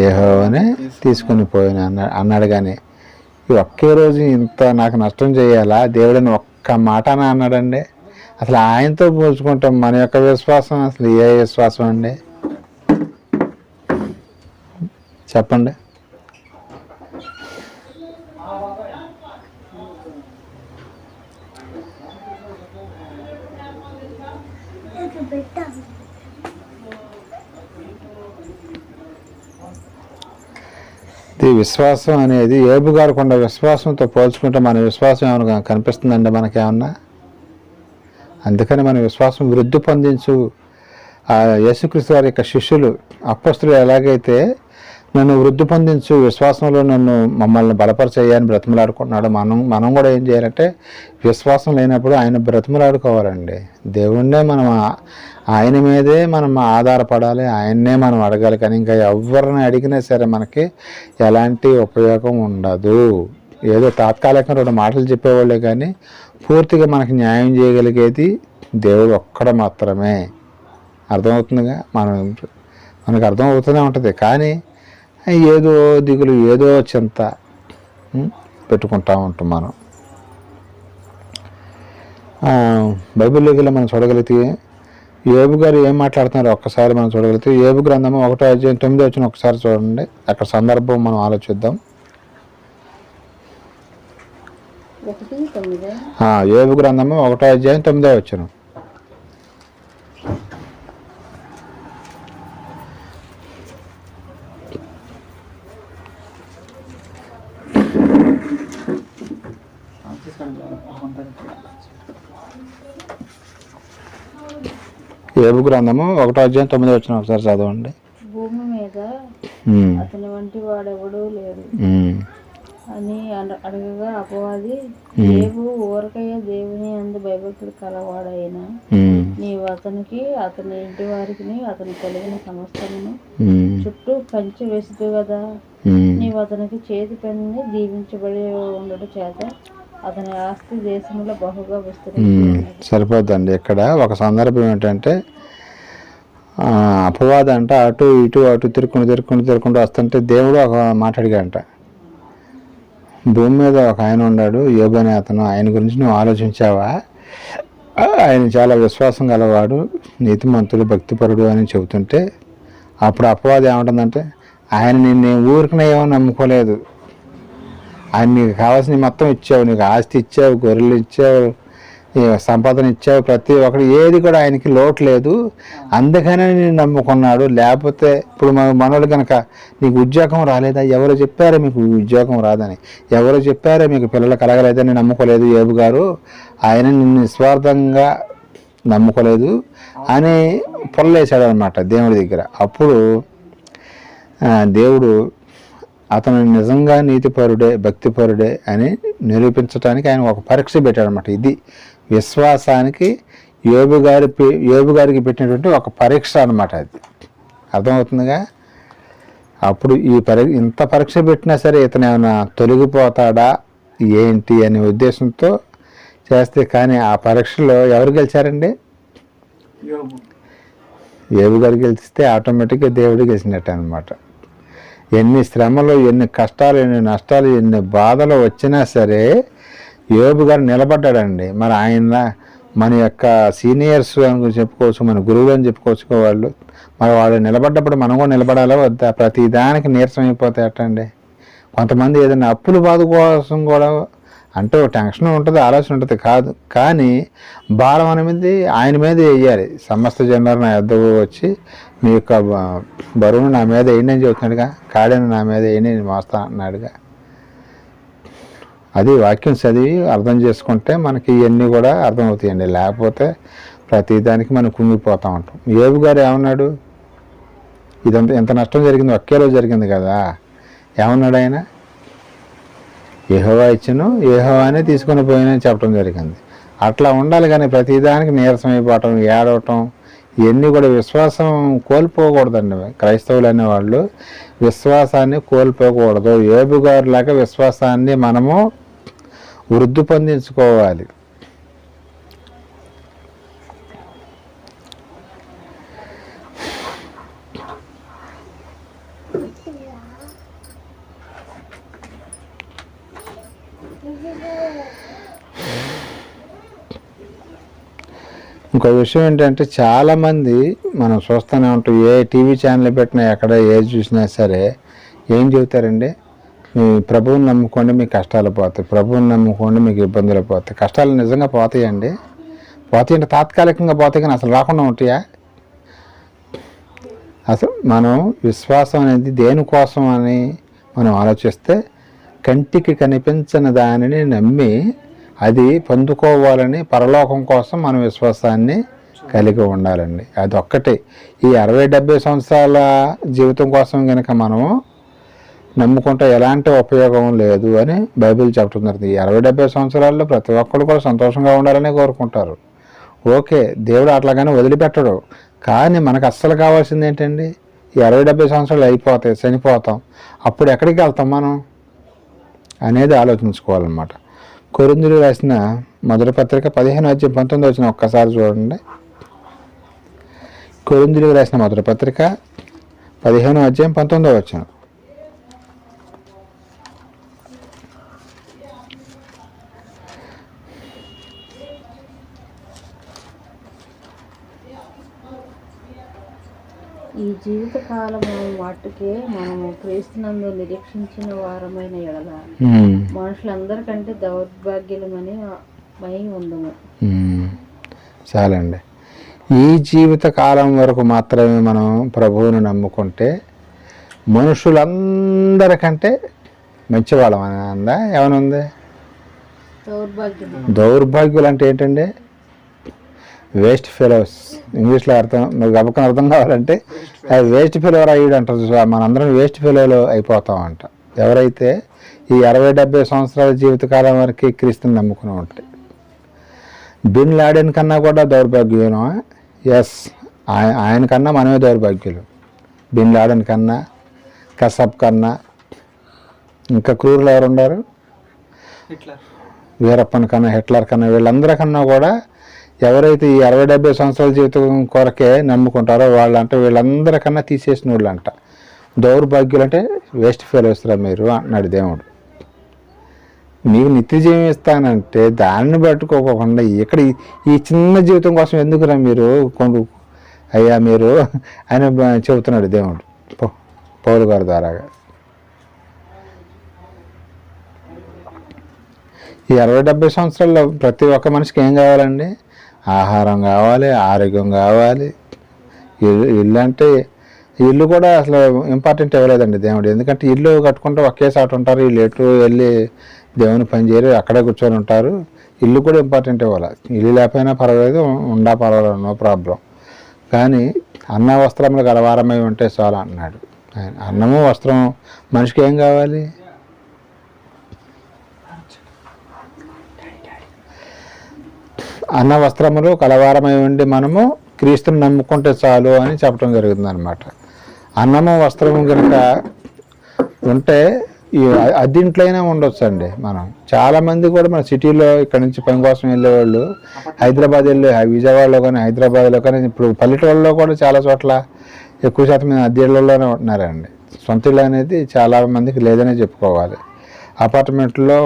యెహోవానే తీసుకుని పోయిన అన్నాడు. కానీ ఈ ఒకే రోజు ఇంత నాకు నష్టం చేయాలా దేవుడని ఒక్క మాటనే అన్నాడండి. అసలు ఆయనతో పోల్చుకుంటాం మన యొక్క విశ్వాసం అసలు ఏ విశ్వాసం అండి చెప్పండి? ఈ విశ్వాసం అనేది యోబు గారు కొండ విశ్వాసంతో పోల్చుకుంటే మన విశ్వాసం ఏమైనా కనిపిస్తుందండి మనకేమన్నా? అందుకని మన విశ్వాసం వృద్ధి పొందించు. యేసుక్రీస్తు వారి యొక్క శిష్యులు అపొస్తలులు ఎలాగైతే నన్ను వృద్ధి పొందించు, విశ్వాసంలో మమ్మల్ని బలపరిచేయని బ్రతిమలాడుకుంటున్నాడు. మనం కూడా ఏం చేయాలంటే విశ్వాసం లేనప్పుడు ఆయన బ్రతిమలాడుకోవాలండి. దేవుణ్ణే మనం ఆయన మీదే మనం ఆధారపడాలి, ఆయన్నే మనం అడగాలి. కానీ ఇంకా ఎవరిని అడిగినా సరే మనకి ఎలాంటి ఉపయోగం ఉండదు. ఏదో తాత్కాలికంగా 2 మాటలు చెప్పేవాళ్ళే కానీ పూర్తిగా మనకి న్యాయం చేయగలిగేది దేవుడు ఒక్కడ మాత్రమే. అర్థమవుతుందిగా? మనకు అర్థమవుతూనే ఉంటుంది. కానీ ఏదో దిగులు, ఏదో చింత పెట్టుకుంటా ఉంటాం మనం. బైబిల్లోకి వెళ్ళి మనం చూడగలిగితే యోబు గారు ఏం మాట్లాడుతున్నారో ఒక్కసారి మనం చూడగలిగితే, యోబు గ్రంథము 1:9 ఒకసారి చూడండి. అక్కడ సందర్భం మనం ఆలోచిద్దాం. యోబు గ్రంథము 1:9. యోబు గ్రంథము 1:9 ఒకసారి చదవండి. భూమి మీద అతని వంటి వాడెవడూ లేడు అని అడగగా అపవాది, యోబు ఊరకయ్య దేవుని అందు భయభక్తులు కలవాడైనా నీవు అతనికి, అతని ఇంటి వారికి, అతని కలిగిన సమస్తమును చుట్టూ కంచె వేసుదు కదా. నీవు అతనికి చేతి పనిని దీవించబడి ఉండడం చేత అతని ఆస్తి దేశంలో బహుగా విస్తరించింది. సరిపోద్దండి. ఇక్కడ ఒక సందర్భం ఏంటంటే, అపవాదం అంట అటు ఇటు తిరుక్కుంటూ వస్తుంటే దేవుడు ఒక మాట అడిగాడంట. భూమి మీద ఒక ఆయన ఉన్నాడు, యోబు అనే అతను. ఆయన గురించి నువ్వు ఆలోచించావా? ఆయన చాలా విశ్వాసం గలవాడు, నీతిమంతుడు, భక్తిపరుడు అని చెబుతుంటే అప్పుడు అపవాదం ఏమంటుందంటే, ఆయన నిన్ను ఊరికనే ఏమో నమ్ముకోలేదు, ఆయన నీకు కావాల్సిన మొత్తం ఇచ్చావు, నీకు ఆస్తి ఇచ్చావు, గొర్రెలు ఇచ్చావు, సంపాదన ఇచ్చావు, ప్రతి ఒక్కటి ఏది కూడా ఆయనకి లోటు లేదు, అందుకనే నేను నమ్ముకున్నాడు. లేకపోతే ఇప్పుడు మనోళ్ళు కనుక నీకు ఉద్యోగం రాలేదా, ఎవరు చెప్పారో మీకు ఉద్యోగం రాదని, ఎవరు చెప్పారో మీకు పిల్లలు కలగలేదని నమ్ముకోలేదు యోబు గారు. ఆయన నిన్ను నిస్వార్థంగా నమ్ముకోలేదు అని పొల్లేశాడు అనమాట దేవుడి దగ్గర. అప్పుడు దేవుడు అతను నిజంగా నీతిపరుడే భక్తిపరుడే అని నిరూపించడానికి ఆయన ఒక పరీక్ష పెట్టాడనమాట. ఇది విశ్వాసానికి యోబు గారికి పెట్టినటువంటి ఒక పరీక్ష అనమాట. అది అర్థమవుతుందిగా. అప్పుడు ఇంత పరీక్ష పెట్టినా సరే ఇతను ఏమైనా తొలగిపోతాడా ఏంటి అనే ఉద్దేశంతో చేస్తే, కానీ ఆ పరీక్షలో ఎవరు గెలిచారండి? యోబు గారు గెలిస్తే ఆటోమేటిక్గా దేవుడు గెలిచినట్టు అనమాట. ఎన్ని శ్రమలు, ఎన్ని కష్టాలు, ఎన్ని నష్టాలు, ఎన్ని బాధలు వచ్చినా సరే యోబు గారు నిలబడ్డాడండి. మరి ఆయన మన యొక్క సీనియర్స్ అని చెప్పుకోవచ్చు, మన గురువులు అని చెప్పుకోవచ్చు వాళ్ళు. మరి వాళ్ళు నిలబడ్డప్పుడు మనం కూడా నిలబడాలా వద్దా? ప్రతి దానికి నీరసం అయిపోతే ఎట్టండి? కొంతమంది ఏదైనా అప్పుల బాధ కోసం కూడా అంటే టెన్షన్ ఉంటుంది, ఆలోచన ఉంటుంది కాదు, కానీ భారం అనేది ఆయన మీద వేయాలి. సమస్త జనులు నా యొద్దకు వచ్చి మీ యొక్క బరువును నా మీద వేయండి అని చెబుతున్నాడుగా, కాడని నా మీద వేయండి నేను మోస్తా అన్నాడుగా. అది వాక్యం చదివి అర్థం చేసుకుంటే మనకి ఇవన్నీ కూడా అర్థమవుతాయండి. లేకపోతే ప్రతిదానికి మనం కుంగిపోతూ ఉంటాం. యోబు గారు ఏమన్నాడు? ఇదంతా ఎంత నష్టం జరిగింది, ఒకే రోజు జరిగింది కదా. ఏమన్నాడు ఆయన? యెహోవా ఇచ్చును, యెహోవానే తీసుకొని పోయినని చెప్పడం జరిగింది. అట్లా ఉండాలి. కానీ ప్రతిదానికి నీరసం అయిపోవటం, ఏడవటం, ఇవన్నీ కూడా విశ్వాసం కోల్పోకూడదండి. క్రైస్తవులు అనేవాళ్ళు విశ్వాసాన్ని కోల్పోకూడదు. యోబు గారు లాగా విశ్వాసాన్ని మనము వృద్ధి పొందించుకోవాలి. ఇంకో విషయం ఏంటంటే, చాలామంది మనం చూస్తూనే ఉంటాం, ఏ టీవీ ఛానల్ పెట్టినా ఎక్కడ ఏది చూసినా సరే ఏం చెబుతారండి? మీ ప్రభువుని నమ్ముకోండి మీ కష్టాలు పోతాయి, ప్రభువుని నమ్ముకోండి మీకు ఇబ్బందులు పోతాయి. కష్టాలు నిజంగా పోతాయండి? పోతాయంటే తాత్కాలికంగా పోతాయి, కానీ అసలు రాకుండా ఉంటాయా? అసలు మనం విశ్వాసం అనేది దేనికోసం అని మనం ఆలోచిస్తే, కంటికి కనిపించని దానిని నమ్మి అది పొందుకోవాలని పరలోకం కోసం మనం విశ్వాసాన్ని కలిగి ఉండాలండి. అది ఒక్కటే. ఈ 60-70 సంవత్సరాల జీవితం కోసం కనుక మనము నమ్ముకుంటే ఎలాంటి ఉపయోగం లేదు అని బైబిల్ చెప్తున్నారు. ఈ 60-70 సంవత్సరాల్లో ప్రతి ఒక్కరు కూడా సంతోషంగా ఉండాలని కోరుకుంటారు. ఓకే, దేవుడు అట్లాగానే వదిలిపెట్టడు. కానీ మనకు అస్సలు కావాల్సింది ఏంటండి? ఈ 60-70 సంవత్సరాలు అయిపోతాయి, చనిపోతాం. అప్పుడు ఎక్కడికి వెళ్తాం మనం అనేది ఆలోచించుకోవాలన్నమాట. కొరింథీయులకు రాసిన మొదటి పత్రిక 15:19 ఒక్కసారి చూడండి. కొరింథీయులకు రాసిన మొదటి పత్రిక 15:19. ఈ జీవిత కాలము మట్టుకే మనము క్రీస్తునందు నిరీక్షించిన వారమైన ఎడల మనుషులందరికంటే దౌర్భాగ్యులమని ఉందము. చాలండి. ఈ జీవిత కాలం వరకు మాత్రమే మనం ప్రభువుని నమ్ముకుంటే మనుషులందరికంటే మంచివాళ్ళం అని అందా? ఏమనుంది? దౌర్భాగ్యులు అంటే ఏంటండి? Waste fellows. ఇంగ్లీష్లో అర్థం గబకం అర్థం కావాలంటే అది వేస్ట్ ఫెలోర్ అయ్యాడు అంటారు. మనందరం వేస్ట్ ఫెలోలు అయిపోతామంట ఎవరైతే ఈ 60-70 సంవత్సరాల జీవితకాలం వరకు క్రీస్తుని నమ్ముకుని ఉంటాయి. బిన్ లాడెన్ కన్నా కూడా దౌర్భాగ్యులు. ఎస్, ఆయన కన్నా మనమే దౌర్భాగ్యులు. బిన్ లాడెన్ కన్నా, కసబ్ కన్నా, ఇంకా క్రూరులు ఎవరు ఉన్నారు? వీరప్పన్ కన్నా, హిట్లర్ కన్నా, వీళ్ళందరికన్నా కూడా ఎవరైతే ఈ 60-70 సంవత్సరాల జీవితం కొరకే నమ్ముకుంటారో వాళ్ళంటే వీళ్ళందరికన్నా తీసేసిన వాళ్ళు అంట. దౌర్భాగ్యులు అంటే వేస్ట్ ఫెలోస్ రా మీరు అన్నాడు దేవుడు. మీకు నిత్య జీవం ఇస్తానంటే దాన్ని పట్టుకోకుండా ఇక్కడ ఈ చిన్న జీవితం కోసం ఎందుకురా మీరు అయ్యా మీరు అని చెబుతున్నాడు దేవుడు పౌలు గారి ద్వారాగా. ఈ 60-70 సంవత్సరాల్లో ప్రతి ఒక్క మనిషికి ఏం కావాలండి? ఆహారం కావాలి, ఆరోగ్యం కావాలి. ఇల్లు అంటే ఇల్లు కూడా అసలు ఇంపార్టెంట్ ఇవ్వలేదండి దేవుడు. ఎందుకంటే ఇల్లు కట్టుకుంటే ఒకే సాట ఉంటారు, వీళ్ళు ఎటు వెళ్ళి దేవుని పని చేయరు, అక్కడే కూర్చొని ఉంటారు. ఇల్లు కూడా ఇంపార్టెంట్ ఇవ్వాలి. ఇల్లు లేకపోయినా పర్వాలేదు, ఉండా పర్వాలేదు, నో ప్రాబ్లం. కానీ అన్న వస్త్రములు గలవారమై ఉంటే చాలు అంటున్నాడు ఆయన. అన్నము వస్త్రం మనిషికి ఏం కావాలి? అన్న వస్త్రములు కలవారమై ఉండి మనము క్రీస్తుని నమ్ముకుంటే చాలు అని చెప్పడం జరుగుతుంది అనమాట. అన్నము వస్త్రము కనుక ఉంటే ఈ అద్దీంట్లో అయినా ఉండొచ్చు అండి. మనం చాలామంది కూడా మన సిటీలో ఇక్కడ నుంచి పని కోసం వెళ్ళేవాళ్ళు హైదరాబాద్ వెళ్ళి, విజయవాడలో కానీ హైదరాబాద్లో కానీ, ఇప్పుడు పల్లెటూళ్ళలో కూడా చాలా చోట్ల ఎక్కువ శాతం అద్దెళ్ళలోనే ఉంటున్నారండి. సొంత ఇల్లు అనేది చాలా మందికి లేదనే చెప్పుకోవాలి. అపార్ట్మెంట్లో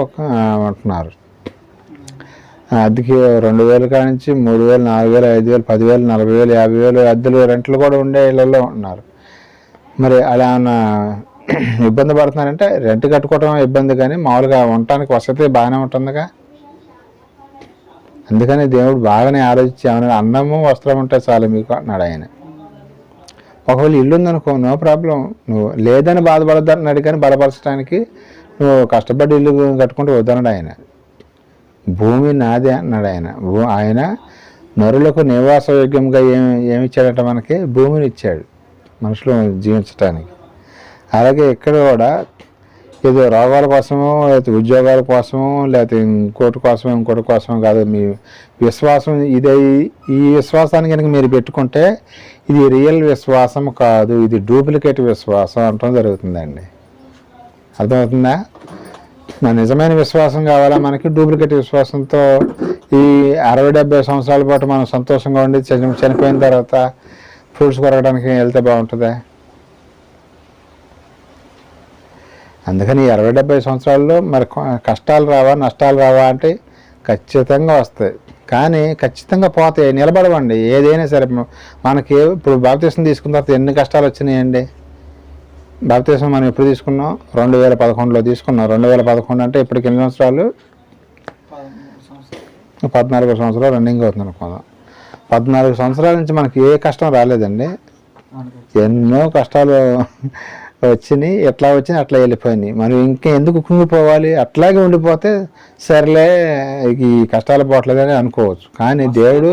ఉంటున్నారు. అద్దెకి 2,000 కాడి నుంచి 3,000, 4,000, 5,000, 10,000, 40,000, 50,000 అద్దెలు రెంట్లు కూడా ఉండే ఇళ్ళల్లో ఉన్నారు. మరి అలా ఇబ్బంది పడుతున్నారంటే రెంట్ కట్టుకోవటం ఇబ్బంది, కానీ మామూలుగా ఉండటానికి వసతి బాగానే ఉంటుందిగా. అందుకని దేవుడు బాగానే ఆలోచించి ఏమన్నా అన్నము వస్త్రం ఉంటే చాలు మీకు అన్నాడు ఆయన. ఒకవేళ ఇల్లు ఉందనుకో, నో ప్రాబ్లం, నువ్వు లేదని బాధపడద్దు అన్నాడు. కానీ బలపరచడానికి నువ్వు కష్టపడి ఇల్లు కట్టుకుంటూ వద్దన్నాడు ఆయన. భూమి నాదే అన్నాడు ఆయన. ఆయన నరులకు నివాసయోగ్యంగా ఏమిచ్చాడట? మనకి భూమిని ఇచ్చాడు మనుషులు జీవించడానికి. అలాగే ఇక్కడ కూడా ఏదో రోగాల కోసమో, లేకపోతే ఉద్యోగాల కోసమో, లేకపోతే ఇంకోటి కోసమో కాదు. మీ విశ్వాసం ఇదే. ఈ విశ్వాసాన్ని కనుక మీరు పెట్టుకుంటే ఇది రియల్ విశ్వాసం కాదు, ఇది డూప్లికేట్ విశ్వాసం అంటం జరుగుతుందండి. అర్థమవుతుందా? మన నిజమైన విశ్వాసం కావాలా మనకి? డూప్లికేట్ విశ్వాసంతో ఈ 60-70 సంవత్సరాల పాటు మనం సంతోషంగా ఉండి చనిపోయిన తర్వాత ఫ్రూట్స్ కొరగడానికి వెళ్తే బాగుంటుందా? అందుకని 60-70 సంవత్సరాల్లో మరి కష్టాలు రావా, నష్టాలు రావా అంటే ఖచ్చితంగా వస్తాయి. కానీ ఖచ్చితంగా పోతాయి, నిలబడవండి. ఏదైనా సరే మనకి ఇప్పుడు బాప్తీసం తీసుకున్న తర్వాత ఎన్ని కష్టాలు వచ్చినాయండి? బాప్తీసం మనం ఎప్పుడు తీసుకున్నాం? 2011లో తీసుకున్నాం. 2011 అంటే ఇప్పటికి ఎన్ని సంవత్సరాలు? 14 సంవత్సరాలు రన్నింగ్ అవుతుంది అనుకుందాం. 14 సంవత్సరాల నుంచి మనకి ఏ కష్టం రాలేదండి. ఎన్నో కష్టాలు వచ్చినాయి. ఎట్లా వచ్చినాయి అట్లా వెళ్ళిపోయినాయి. మనం ఇంకా ఎందుకు కుంగిపోవాలి? అట్లాగే ఉండిపోతే సరేలే ఈ కష్టాలు పోవట్లేదని అనుకోవచ్చు. కానీ దేవుడు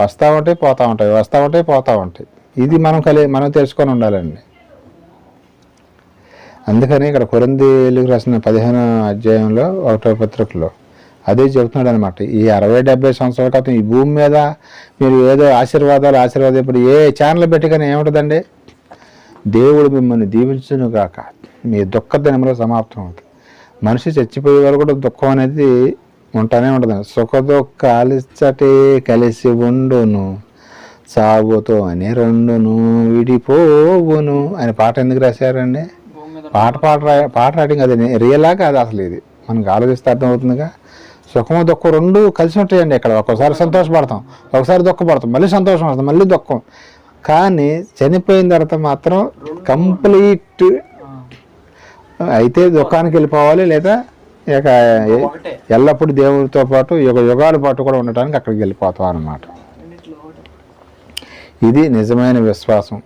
వస్తూ ఉంటాయి, పోతూ ఉంటాయి, వస్తూ ఉంటాయి, పోతూ ఉంటాయి. ఇది మనం తెలుసుకొని ఉండాలండి. అందుకని ఇక్కడ కొరింథీయులకు రాసిన 15వ అధ్యాయంలో 1వ పత్రికలో అదే చెబుతున్నాడు అనమాట. ఈ 60-70 సంవత్సరాల క్రితం ఈ భూమి మీద మీరు ఏదో ఆశీర్వాదాలు ఇప్పుడు ఏ ఛానల్ పెట్టి కానీ ఏముంటుందండి? దేవుడు మిమ్మల్ని దీవించును గాక, మీ దుఃఖ దినములో సమాప్తం అవుతుంది. మనిషి చచ్చిపోయే వాళ్ళు కూడా దుఃఖం అనేది ఉంటానే ఉంటుంది. సుఖ దుఃఖాలిచ్చటే కలిసి ఉండును, సాగుతో అని రెండును విడిపోవును అని పాట ఎందుకు రాశారండి? పాట రాయడం అది రియలా కాదు అసలు? ఇది మనకు ఆలోచిస్తే అర్థమవుతుందిగా. సుఖము దుఃఖం రెండు కలిసి ఉంటాయండి. ఇక్కడ ఒకసారి సంతోషపడతాం, ఒకసారి దుఃఖపడతాం, మళ్ళీ సంతోషం వస్తాం, మళ్ళీ దుఃఖం. కానీ చనిపోయిన తర్వాత మాత్రం కంప్లీట్ అయితే దుఃఖానికి వెళ్ళిపోవాలి, లేదా ఇక ఎల్లప్పుడూ దేవుడితో పాటు యుగాల పాటు కూడా ఉండటానికి అక్కడికి వెళ్ళిపోతాం అన్నమాట. ఇది నిజమైన విశ్వాసం.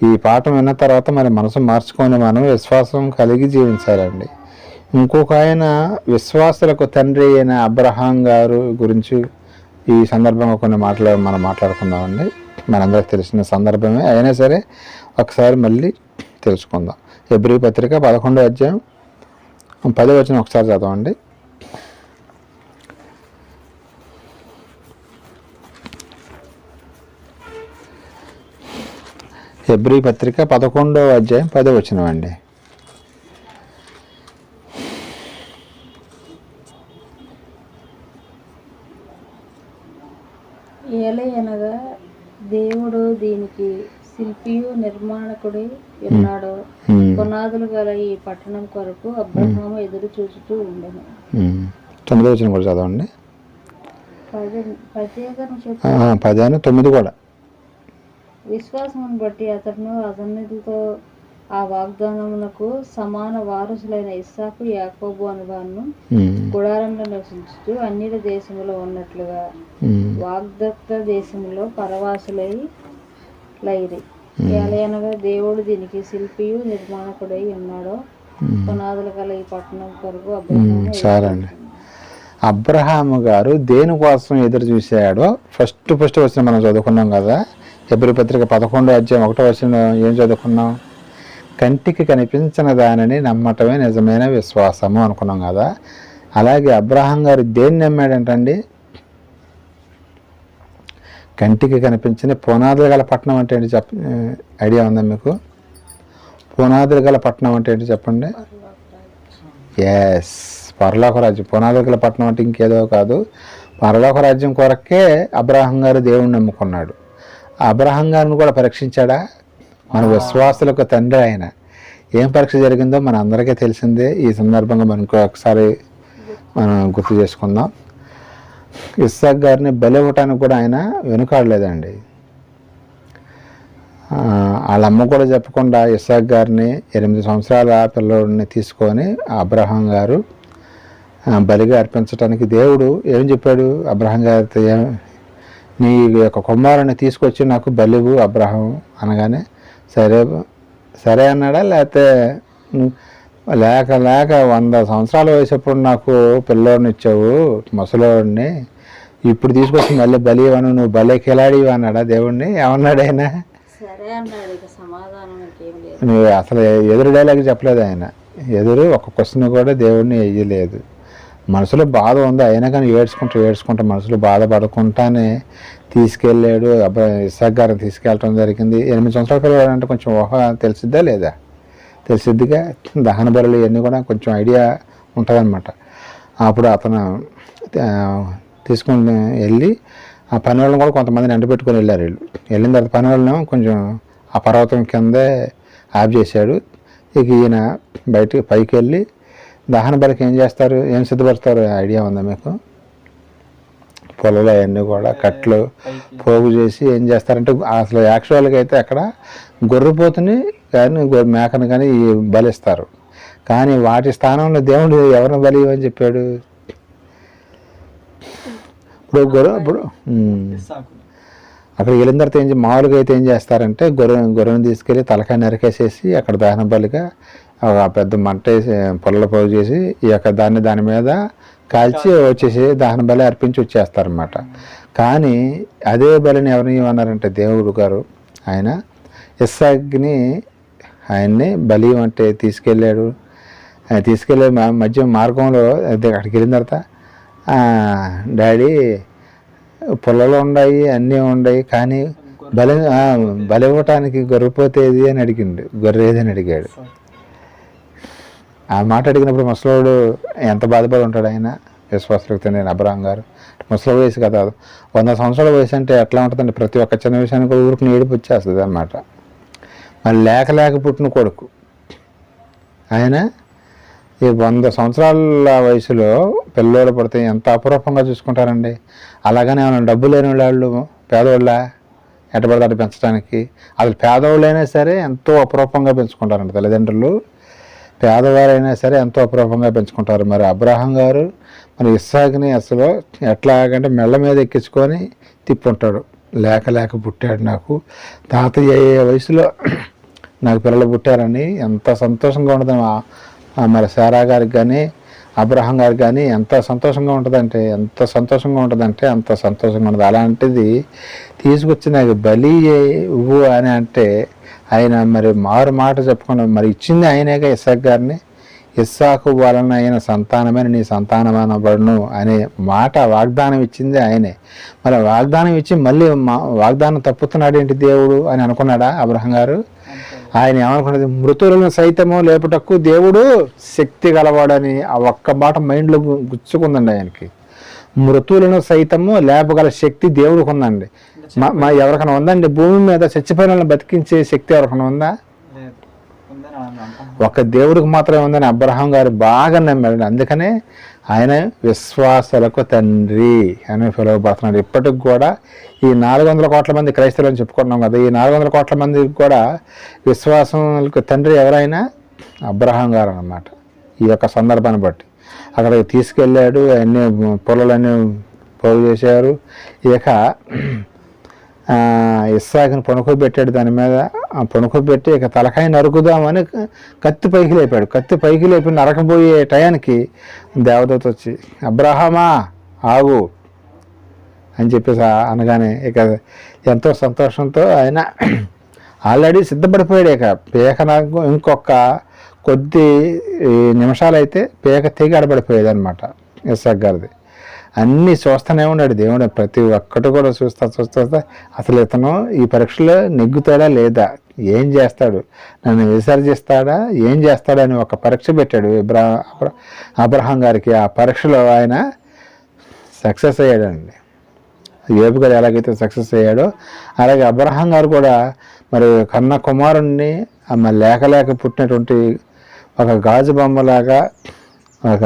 ఈ పాఠం విన్న తర్వాత మరి మనసు మార్చుకొని మనం విశ్వాసం కలిగి జీవించాలండి. ఇంకొక ఆయన విశ్వాసులకు తండ్రి అయిన అబ్రహాం గారు గురించి ఈ సందర్భంగా కొన్ని మనం మాట్లాడుకుందామండి. మనందరికి తెలిసిన సందర్భమే అయినా సరే ఒకసారి మళ్ళీ తెలుసుకుందాం. హెబ్రీ పత్రిక 11వ అధ్యాయం 10వ వచనం ఒకసారి చదవండి. హెబ్రీ పత్రిక 11వ అధ్యాయం 10వ వచనం అండి. ఏలయనగా దేవుడు దీనికి శిల్పియు నిర్మాణకుడై ఉన్నాడు. పునాదులు గల ఈ పట్టణం కొరకు అబ్రహాము ఎదురు చూచుతూ ఉండెను. 9వ వచనం కూడా చదవండి. 9 కూడా. విశ్వాసమును బట్టి అతను అతనితో ఆ వాగ్దానమునకు సమాన వారసులైన ఇస్సాకు, యాకోబు అనువాను గుడారంలో నివసించుతూ అన్యుల దేశములో ఉన్నట్లుగా వాగ్దత్త దేశములో పరవాసులైరి. ఏలయనగా దేవుడు దీనికి శిల్పియు నిర్మాణకుడై ఉన్నాడో పునాదులు గల ఈ పట్టణం కొరకు అబ్రహాము. చాలండి. అబ్రహాము గారు దేనికోసం ఎదురు చూశాడో ఫస్ట్ వచ్చిన మనం చదువుకున్నాం కదా. హెబ్రీ పత్రిక 11:1 ఏం చదువుకున్నాం? కంటికి కనిపించిన దానిని నమ్మటమే నిజమైన విశ్వాసము అనుకున్నాం కదా. అలాగే అబ్రహాం గారు దేన్ని నమ్మాడంటండి? కంటికి కనిపించిన పునాదులు గల పట్టణం అంటే ఏంటి ఐడియా ఉందా మీకు? పునాదులు గల పట్టణం అంటే ఏంటి చెప్పండి? ఎస్, పరలోక రాజ్యం. పునాదులు గల పట్టణం అంటే ఇంకేదో కాదు, పరలోక రాజ్యం కొరకే అబ్రహాం గారు దేవుణ్ణి నమ్ముకున్నాడు. అబ్రహాం గారిని కూడా పరీక్షించాడా? మన విశ్వాసులకు తండ్రి ఆయన. ఏం పరీక్ష జరిగిందో మన అందరికీ తెలిసిందే. ఈ సందర్భంగా మనకు ఒకసారి మనం గుర్తు చేసుకుందాం. ఇస్సాక్ గారిని బలి ఇవ్వటానికి కూడా ఆయన వెనుకాడలేదండి. వాళ్ళ అమ్మ కూడా చెప్పకుండా ఇస్సాక్ గారిని 8 సంవత్సరాల పిల్లోడిని తీసుకొని అబ్రహాం గారు బలిగా అర్పించడానికి దేవుడు ఏం చెప్పాడు అబ్రహాం గారితో? నీ యొక్క కుమారుని తీసుకొచ్చి నాకు బలివు అబ్రహాం అనగానే సరే అన్నాడా? లేకపోతే లేక 100 సంవత్సరాల వయసప్పుడు నాకు పిల్లోడిని ఇచ్చావు, ముసలోడిని, ఇప్పుడు తీసుకొచ్చి మళ్ళీ బలి ఇవ్వను, నువ్వు బలి కిలాడివి అన్నాడా దేవుడిని? ఏమన్నాడు ఆయన? నువ్వు అసలు ఎదురు డైలాగ్ చెప్పలేదు ఆయన. ఒక క్వశ్చన్ కూడా దేవుడిని వేయలేదు. మనసులో బాధ ఉంది అయినా కానీ ఏడ్చుకుంటూ మనసులో బాధపడకుండానే తీసుకెళ్ళాడు. ఇస్సాక్ గారిని తీసుకెళ్ళటం జరిగింది. 8 సంవత్సరాల పిల్లలు అంటే కొంచెం ఊహ తెలిసిద్దా లేదా? తెలిసిద్దిగా. దహన బలులు ఇవన్నీ కూడా కొంచెం ఐడియా ఉంటుందన్నమాట. అప్పుడు అతను తీసుకుని వెళ్ళి ఆ పని వాళ్ళని కూడా కొంతమందిని ఎంట పెట్టుకొని వెళ్ళారు. వెళ్ళిన తర్వాత పని వాళ్ళని కొంచెం ఆ పర్వతం కిందే ఆఫ్ చేశాడు. ఇక ఈయన పైకి వెళ్ళి దహన బలికి ఏం చేస్తారు, ఏం సిద్ధపరుస్తారు ఐడియా ఉందా మీకు? పొలాలు అవన్నీ కూడా కట్లు పోగు చేసి ఏం చేస్తారంటే, అసలు యాక్చువల్గా అయితే అక్కడ గొర్రెపోతుని కానీ మేకను కానీ బలిస్తారు. కానీ వాటి స్థానంలో దేవుడు ఎవరిని బలి అని చెప్పాడు? ఇప్పుడు అక్కడికి వెళ్ళిన తర్వాత మామూలుగా అయితే ఏం చేస్తారంటే గొర్రెను తీసుకెళ్ళి తలకాయ నరికేసేసి అక్కడ దహన బలిగా పెద్ద మంట వేసి పొలాలు పోగు చేసి దాని మీద కాల్చి వచ్చేసి దహన బలి అర్పించి వచ్చేస్తారన్నమాట. కానీ అదే బలిని ఎవరిని ఇవ్వన్నారంటే దేవుడు గారు ఆయన ఇస్సాక్ని ఆయన్ని బలి అంటే తీసుకెళ్ళి మధ్య మార్గంలో అక్కడికి వెళ్ళిన తర్వాత డాడీ పొలాలు ఉన్నాయి అన్నీ ఉన్నాయి కానీ బలి ఇవ్వటానికి గొర్రెపోతేది అని అడిగిండు, గొర్రె ఏది అని అడిగాడు. ఆ మాట అడిగినప్పుడు ముసలోడు ఎంత బాధపడి ఉంటాడు ఆయన? విశ్వాసులకు తండ్రి అబ్రహాం గారు. ముసలి వయసు కదా, 100 సంవత్సరాల వయసు అంటే ఎట్లా ఉంటుందండి? ప్రతి ఒక్క చిన్న విషయానికి కూడా ఊరికి ఏడుపు వచ్చేస్తుంది అన్నమాట. మరి లేక పుట్టిన కొడుకు ఆయన ఈ 100 సంవత్సరాల వయసులో పిల్లోడు పడితే ఎంత అపురూపంగా చూసుకుంటారండి. అలాగనే ఏమైనా డబ్బు లేని వాళ్ళు పేదవాళ్ళ ఎట్టబడతాడు పెంచడానికి? అసలు పేదవాళ్ళైనా సరే ఎంతో అపురూపంగా పెంచుకుంటారండి తల్లిదండ్రులు. పేదవారైనా సరే ఎంతో అపురూపంగా పెంచుకుంటారు. మరి అబ్రహాం గారు మరి ఇస్సాక్ని అసలు ఎట్లాగంటే మెళ్ళ మీద ఎక్కించుకొని తిప్పుంటాడు. లేక పుట్టాడు నాకు, తాతయ్య అయ్యే వయసులో నాకు పిల్లలు పుట్టారని ఎంత సంతోషంగా ఉంటుంది. మరి సారా గారికి కానీ అబ్రహాం గారికి కానీ ఎంత సంతోషంగా ఉంటుందంటే అంత సంతోషంగా ఉంటుంది. అలాంటిది తీసుకొచ్చి నాకు బలి ఇవ్వు అని అంటే ఆయన మరి మారు మాట చెప్పకుండా మరి ఇచ్చింది ఆయనేగా ఇస్సాక్ గారిని. ఇస్సాకు వలన అయిన సంతానమైన నీ సంతానమనబడును అనే మాట వాగ్దానం ఇచ్చింది ఆయనే. మరి వాగ్దానం ఇచ్చి మళ్ళీ వాగ్దానం తప్పుతున్నాడు ఏంటి దేవుడు అని అనుకున్నాడా అబ్రహాం గారు? ఆయన ఏమనుకున్నది? మృతులను సైతము లేపుటకు దేవుడు శక్తి గలవాడని ఆ ఒక్క మాట మైండ్లో గుచ్చుకుందండి ఆయనకి. మృతులను సైతము లేపగల శక్తి దేవుడికి ఉందండి. ఎవరికైనా ఉందండి? భూమి మీద చచ్చిపోయిన బతికించే శక్తి ఎవరికైనా ఉందా? ఒక దేవుడికి మాత్రమే ఉందని అబ్రహాం గారు బాగా నమ్మాడు. అందుకనే ఆయన విశ్వాసాలకు తండ్రి అని పిలువబడుతున్నాడు. ఇప్పటికి కూడా ఈ 400 కోట్ల మంది క్రైస్తవులు అని చెప్పుకుంటున్నాం కదా, ఈ 400 కోట్ల మందికి కూడా విశ్వాసాలకు తండ్రి ఎవరైనా అబ్రహాం గారు అన్నమాట. ఈ యొక్క సందర్భాన్ని బట్టి అక్కడికి తీసుకెళ్ళాడు, అన్ని పొలాలన్నీ పోగు చేశారు. ఇక ఇస్సాకుని పనుకోబెట్టాడు దాని మీద. పనుకోబెట్టి ఇక తలకాయ నరుకుదామని కత్తి పైకి లేపాడు. కత్తి పైకి లేపి నరకబోయే టయానికి దేవదూత వచ్చి అబ్రహామా ఆగు అని చెప్పేసి అనగానే ఇక ఎంతో సంతోషంతో ఆయన ఆల్రెడీ సిద్ధపడిపోయాడు. ఇక పేక నాకు ఇంకొక కొద్ది నిమిషాలైతే పేక తెగి ఆడబడిపోయేది అనమాట ఇస్సాక్ గారిది. అన్నీ చూస్తూనే ఉన్నాడు దేవుడు, ప్రతి ఒక్కటి కూడా చూస్తా అసలు ఇతను ఈ పరీక్షలో నెగ్గుతాడా లేదా, ఏం చేస్తాడు, నన్ను విసర్జిస్తాడా, ఏం చేస్తాడని ఒక పరీక్ష పెట్టాడు అబ్రహాం గారికి. ఆ పరీక్షలో ఆయన సక్సెస్ అయ్యాడండి. యోబు గారు ఎలాగైతే సక్సెస్ అయ్యాడో అలాగే అబ్రహాం గారు కూడా మరి కన్న కుమారుణ్ణి లేక పుట్టినటువంటి ఒక గాజు బొమ్మలాగా ఒక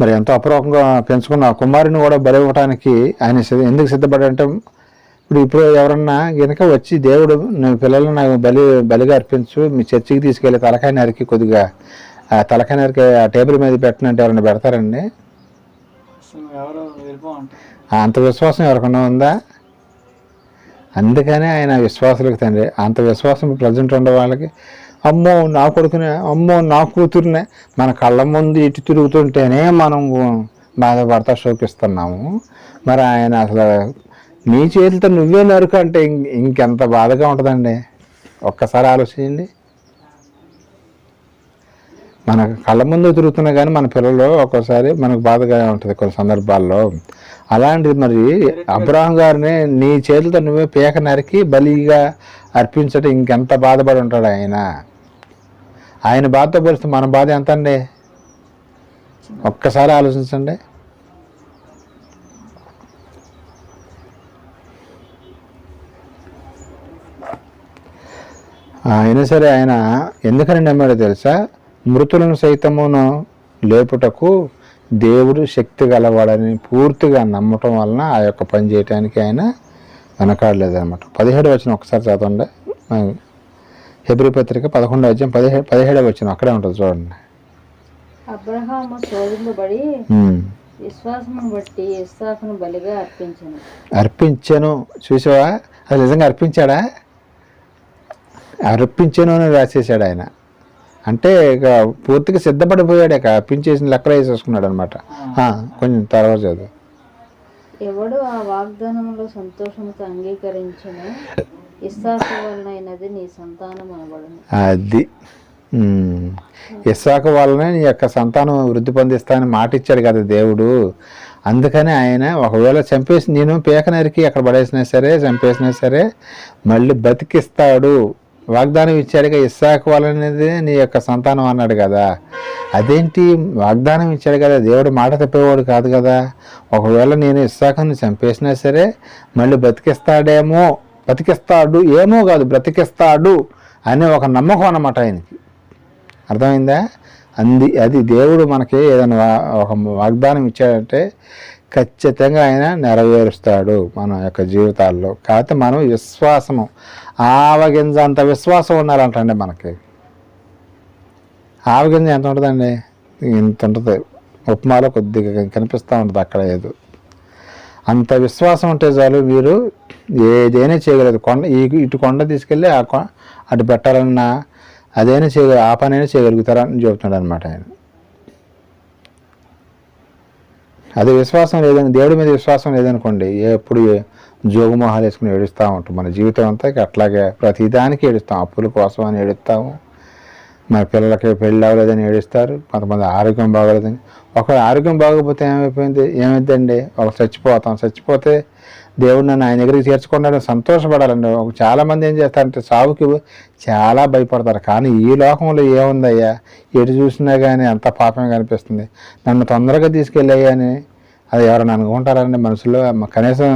మరి ఎంతో అపూర్వకంగా పెంచుకున్న ఆ కుమారుని కూడా బలి ఇవ్వటానికి ఆయన ఎందుకు సిద్ధపడంటే ఇప్పుడు ఎవరన్నా కనుక వచ్చి దేవుడు నేను పిల్లలను నాకు బలిగా అర్పించు, మీ చర్చికి తీసుకెళ్ళి తలకాయ నరికి కొద్దిగా ఆ తలకాయ నరికి ఆ టేబుల్ మీద పెట్టినట్టు ఎవరైనా పెడతారండి? అంత విశ్వాసం ఎవరికన్నా ఉందా? అందుకనే ఆయన విశ్వాసులకు తండ్రి. అంత విశ్వాసం ప్రజెంట్ ఉండే వాళ్ళకి అమ్మో నా కొడుకునే, అమ్మో నా కూతురునే మన కళ్ళ ముందు ఇటు తిరుగుతుంటేనే మనం బాధపడతా శోకిస్తున్నాము. మరి ఆయన అసలు నీ చేతితో నువ్వే నరుకు అంటే ఇంకెంత బాధగా ఉంటుందండి. ఒక్కసారి ఆలోచించండి. మన కళ్ళ ముందు తిరుగుతున్నా కానీ మన పిల్లలు ఒక్కోసారి మనకు బాధగా ఉంటుంది కొన్ని సందర్భాల్లో. అలాంటిది మరి అబ్రహాం గారిని నీ చేతులతో నువ్వే పేక నరికి బలిగా అర్పించడం ఇంకెంత బాధపడి ఉంటాడు ఆయన. ఆయన బాధతో పోలిస్తే మన బాధ ఎంత అండి? ఒక్కసారి ఆలోచించండి. అయినా సరే ఆయన ఎందుకని నమ్మాడో తెలుసా? మృతులను సైతమును లేపుటకు దేవుడు శక్తి గలవాడని పూర్తిగా నమ్మటం వలన ఆ యొక్క పని చేయటానికి ఆయన వెనకాడలేదన్నమాట. 17వ వచనం ఒకసారి చదవండి. హెబ్రీ పత్రిక 11వ అధ్యాయం 17వ వచనం అక్కడే ఉంటుంది చూడండి. అబ్రహాము శోధింపబడి విశ్వాసమును బట్టి ఇస్సాకును బలిగా అర్పించెను. చూసావా? అది నిజంగా అర్పించాడా? అర్పించెను అని రాసేసాడు ఆయన. అంటే ఇక పూర్తిగా సిద్ధపడిపోయాడు. ఇక అర్పించేసిన లెక్కలు వేసేసుకున్నాడు అనమాట. కొంచెం తర్వాత చదువు. ఎవడు ఆ వాగ్దానములో సంతోషంతో అంగీకరించిన ఇస్సాకు వలనైనది నీ సంతానం అనబడును. అది ఇస్సాకు వలనే నీ యొక్క సంతానం వృద్ధి పొందిస్తానని మాట ఇచ్చాడు కదా దేవుడు. అందుకని ఆయన ఒకవేళ చంపేసి నేను పేక నరికి అక్కడ పడేసినా సరే చంపేసినా సరే మళ్ళీ బతికిస్తాడు. వాగ్దానం ఇచ్చాడుగా ఇస్సాకు వలనేది నీ యొక్క సంతానం అన్నాడు కదా. అదేంటి వాగ్దానం ఇచ్చాడు కదా, దేవుడు మాట తప్పేవాడు కాదు కదా. ఒకవేళ నేను ఇస్సాకుని చంపేసినా సరే మళ్ళీ బతికిస్తాడు ఏమో కాదు బ్రతికిస్తాడు అనే ఒక నమ్మకం అన్నమాట ఆయనకి. అర్థమైందా? అది దేవుడు మనకి ఏదైనా ఒక వాగ్దానం ఇచ్చాడంటే ఖచ్చితంగా ఆయన నెరవేరుస్తాడు మన యొక్క జీవితాల్లో. కాకపోతే మనం విశ్వాసము ఆవగింజ అంత విశ్వాసం ఉండాలంటండి మనకి. ఆవగింజ ఎంత ఉంటుందండి? ఇంత ఉంటుంది. ఉప్మాలో కొద్దిగా కనిపిస్తూ ఉంటుంది అక్కడ ఏదో. అంత విశ్వాసం ఉంటే చాలు మీరు ఏదైనా చేయగలదు. ఇటు కొండ తీసుకెళ్ళి అటు పెట్టాలన్నా అదైనా ఆ పనైనా చేయగలుగుతారని చెబుతున్నాడు అనమాట ఆయన. అది విశ్వాసం లేదని, దేవుడి మీద విశ్వాసం లేదనుకోండి, ఎప్పుడు జోగుమోహాలు వేసుకుని ఏడుస్తూ ఉంటాం. మన జీవితం అంతా అట్లాగే ప్రతిదానికి ఏడుస్తాం. అప్పుల కోసం అని ఏడుస్తాము, మన పిల్లలకి పెళ్ళి అవ్వలేదని ఏడుస్తారు, కొంతమంది ఆరోగ్యం బాగోలేదని. ఒకవేళ ఆరోగ్యం బాగోకపోతే ఏమైందండి? చచ్చిపోతే దేవుడు నన్ను ఆయన దగ్గరికి చేర్చుకున్నాడని సంతోషపడాలండి. చాలామంది ఏం చేస్తారంటే సావుకి చాలా భయపడతారు. కానీ ఈ లోకంలో ఏముందయ్యా, ఎటు చూసినా కానీ అంత పాపమే కనిపిస్తుంది. నన్ను తొందరగా తీసుకెళ్ళయ్యా అని అది ఎవరైనా అనుకుంటారండి మనసులో? కనీసం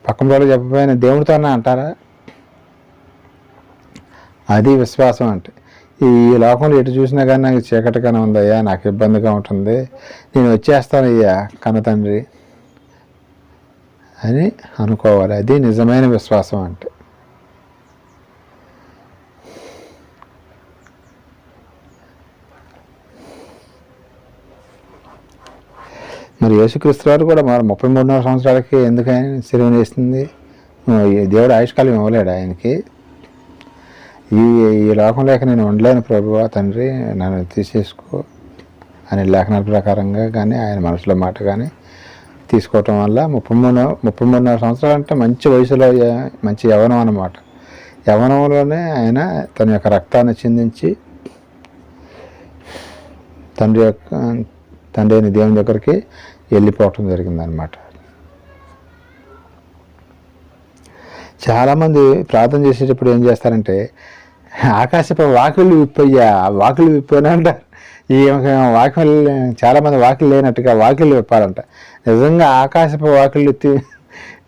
పక్కన వాళ్ళు చెప్పకపోయినా దేవుడితోనే అంటారా? అది విశ్వాసం అంటే. ఈ లోకంలో ఎటు చూసినా కానీ నాకు చీకటిగానే ఉందయ్యా, నాకు ఇబ్బందిగా ఉంటుంది, నేను వచ్చేస్తానయ్యా కన్న తండ్రి అని అనుకోవాలి. అది నిజమైన విశ్వాసం అంటే. మరి యేసుక్రీస్తు వారు కూడా మరి 33 సంవత్సరాలకి ఎందుకు ఆయన శరీరం వేస్తుంది? దేవుడు ఆయుష్కాలం ఇవ్వలేడు ఆయనకి. ఈ ఈ లోకం లేక నేను ఉండలేను ప్రభువా తండ్రి, నన్ను తీసేసుకో అనే లేఖనాల ప్రకారంగా కానీ ఆయన మనసులో మాట కానీ తీసుకోవటం వల్ల 33 సంవత్సరాలు అంటే మంచి వయసులో మంచి యవ్వనం అన్నమాట. యవ్వనంలోనే ఆయన తన యొక్క రక్తాన్ని చిందించి తండ్రి అయిన దేవుని దగ్గరికి వెళ్ళిపోవటం జరిగిందనమాట. చాలామంది ప్రార్థన చేసేటప్పుడు ఏం చేస్తారంటే ఆకాశపు వాకిళ్ళు విప్పయ్యా, వాకిళ్ళు విప్పాను అంటారు. ఈ వాకిళ్ళు చాలామంది వాకిళ్ళు లేనట్టుగా వాకిళ్ళు విప్పాలంట. నిజంగా ఆకాశపు వాకిళ్ళు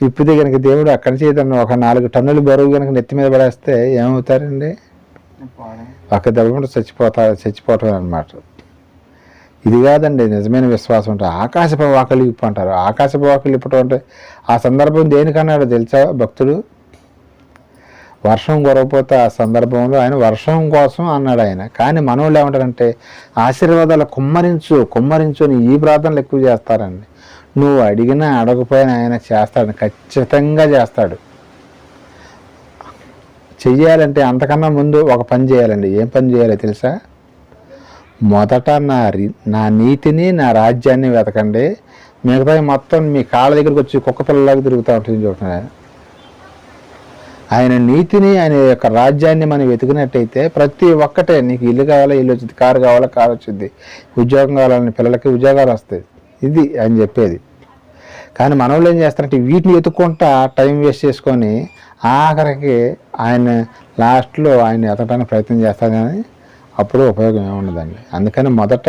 విప్పితే కనుక దేవుడు అక్కడి నుంచి ఒక 4 టన్నుల బరువు కనుక నెత్తి మీద పడేస్తే ఏమవుతారండి? ఒక్క దెబ్బ చచ్చిపోవటం అనమాట. ఇది కాదండి నిజమైన విశ్వాసం అంటే. ఆకాశపు వాకిళ్ళు విప్పు అంటారు. ఆకాశపు వాకిళ్ళు విప్పటం అంటే ఆ సందర్భం దేనికన్నాడు తెలుసా భక్తుడు? వర్షం కురవకపోతే ఆ సందర్భంలో ఆయన వర్షం కోసం అన్నాడు ఆయన. కానీ మనోళ్ళు ఏమంటారంటే ఆశీర్వాదాలు కుమ్మరించు అని ఈ ప్రార్థనలు ఎక్కువ చేస్తారండి. నువ్వు అడిగినా అడగపోయినా ఆయన చేస్తాడు, ఖచ్చితంగా చేస్తాడు. చెయ్యాలంటే అంతకన్నా ముందు ఒక పని చేయాలండి. ఏం పని చేయాలో తెలుసా? మొదట నా నీతిని నా రాజ్యాన్ని వెతకండి, మిగతా మొత్తం మీ కాళ్ళ దగ్గరికి వచ్చి కుక్క పిల్లలాగా తిరుగుతూ ఉంటుంది చూడండి. ఆయన నీతిని ఆయన యొక్క రాజ్యాన్ని మనం వెతికినట్టయితే ప్రతి ఒక్కటే, నీకు ఇల్లు కావాలా ఇల్లు వచ్చింది, కారు కావాలా కారు వచ్చింది, ఉద్యోగం కావాలని పిల్లలకి ఉద్యోగాలు వస్తాయి. ఇది ఆయన చెప్పేది. కానీ మన వాళ్ళు ఏం చేస్తారంటే వీటిని వెతుక్కుంటా టైం వేస్ట్ చేసుకొని ఆఖరికి ఆయన లాస్ట్లో ఆయన ఎతకడానికి ప్రయత్నం చేస్తారు, కానీ అప్పుడు ఉపయోగం ఏముండదండి. అందుకని మొదట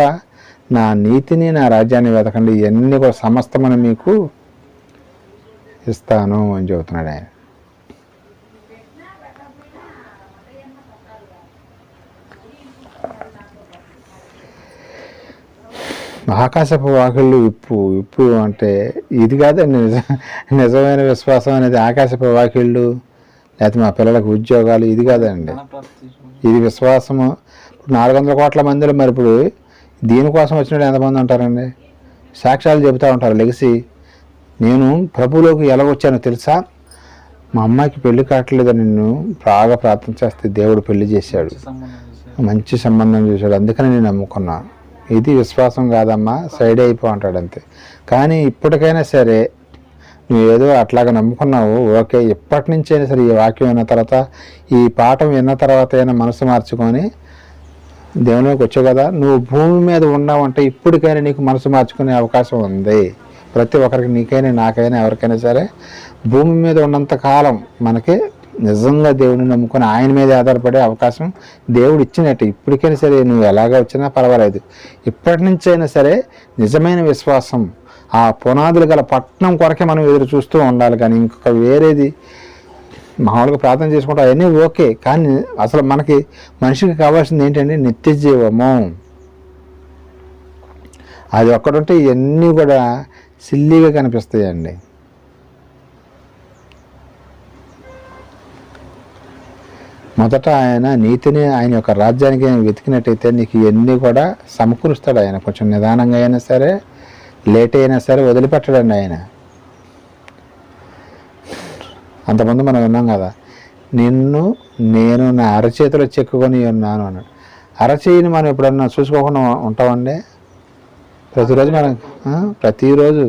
నా నీతిని నా రాజ్యాన్ని వెతకండి, ఇవన్నీ కూడా సమస్తమని మీకు ఇస్తాను అని చెబుతున్నాడు ఆయన. ఆకాశపు వాకిళ్ళు విప్పు అంటే ఇది కాదండి నిజమైన విశ్వాసం అనేది. ఆకాశపు వాకిళ్ళు లేకపోతే మా పిల్లలకు ఉద్యోగాలు ఇది కాదండి. ఇది విశ్వాసము. 400 కోట్ల మందిలో మరి ఇప్పుడు దీనికోసం వచ్చినట్టు ఎంతమంది ఉంటారండి? సాక్ష్యాలు చెబుతూ ఉంటారు లెగిసి, నేను ప్రభువులోకి ఎలాగొచ్చానో తెలుసా, మా అమ్మాయికి పెళ్లి కావట్లేదు, నిన్ను బాగా ప్రార్థన చేస్తే దేవుడు పెళ్లి చేశాడు, మంచి సంబంధం చేశాడు, అందుకని నేను నమ్ముకున్నా. ఇది విశ్వాసం కాదమ్మా, సైడ్ అయిపో అంటాడు అంతే. కానీ ఇప్పటికైనా సరే నువ్వు ఏదో అట్లాగా నమ్ముకున్నావు, ఓకే, ఎప్పటి నుంచైనా సరే ఈ వాక్యం విన్న తర్వాత ఈ పాఠం విన్న తర్వాత అయినా మనసు మార్చుకొని దేవునిలోకి వచ్చావు కదా, నువ్వు భూమి మీద ఉన్నావంటే ఇప్పటికైనా నీకు మనసు మార్చుకునే అవకాశం ఉంది. ప్రతి ఒక్కరికి, నీకైనా నాకైనా ఎవరికైనా సరే భూమి మీద ఉన్నంత కాలం మనకి నిజంగా దేవుడిని నమ్ముకొని ఆయన మీద ఆధారపడే అవకాశం దేవుడు ఇచ్చినట్టు. ఇప్పటికైనా సరే నువ్వు ఎలాగ వచ్చినా పర్వాలేదు, ఇప్పటి నుంచైనా సరే నిజమైన విశ్వాసం ఆ పునాదులు గల పట్టణం కొరకే మనం ఎదురు చూస్తూ ఉండాలి. కానీ ఇంకొక వేరేది మామూలుగా ప్రార్థన చేసుకుంటాం అవన్నీ ఓకే, కానీ అసలు మనకి మనిషికి కావాల్సింది ఏంటంటే నిత్య జీవము. అది ఒక్కడుంటే ఇవన్నీ కూడా సిల్లీగా కనిపిస్తాయండి. మొదట ఆయన నీతిని ఆయన యొక్క రాజ్యానికి వెతికినట్టయితే నీకు ఇవన్నీ కూడా సమకూరుస్తాడు ఆయన. కొంచెం నిదానంగా అయినా సరే, లేట్ అయినా సరే వదిలిపెట్టడండి ఆయన. అంతకుముందు మనం విన్నాం కదా, నేను నా అరచేతిలో చెక్కుకొని ఉన్నాను అన్నాడు. అరచేయిని మనం ఎప్పుడన్నా చూసుకోకుండా ఉంటామండి? ప్రతిరోజు మనం ప్రతిరోజు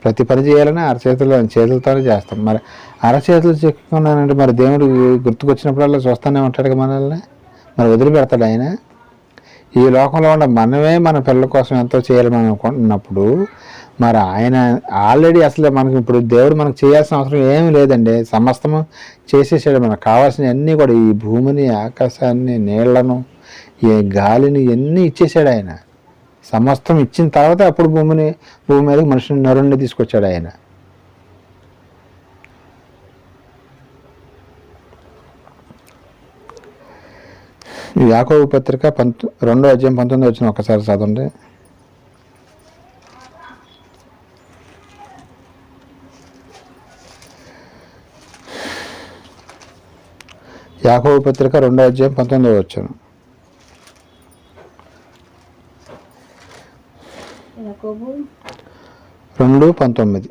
ప్రతి పని చేయాలని చేతులతోనే చేస్తాం. మరి అరచేతులు చెక్కున్నానంటే మరి దేవుడు గుర్తుకొచ్చినప్పుడల్లా చూస్తూనే ఉంటాడు మనల్ని. మరి వదిలిపెడతాడు ఆయన? ఈ లోకంలో ఉన్న మనమే మన పిల్లల కోసం ఎంతో చేయాలి మనం అనుకుంటున్నప్పుడు మరి ఆయన ఆల్రెడీ అసలు మనకి ఇప్పుడు దేవుడు మనకు చేయాల్సిన అవసరం ఏమీ లేదండి. సమస్తము చేసేసాడు. మనకు కావాల్సినవి అన్నీ కూడా ఈ భూమిని, ఆకాశాన్ని, నీళ్లను, ఈ గాలిని ఇవన్నీ ఇచ్చేసాడు ఆయన. సమస్తం ఇచ్చిన తర్వాత అప్పుడు భూమి మీదకి మనుషుని నరుణ్ణి తీసుకొచ్చాడు ఆయన. యాకోబు పత్రిక 2వ అధ్యాయం 19 వచ్చిన ఒకసారి చదవండి. యాకోబు పత్రిక 2వ అధ్యాయం 19 వచ్చిన. 2:19.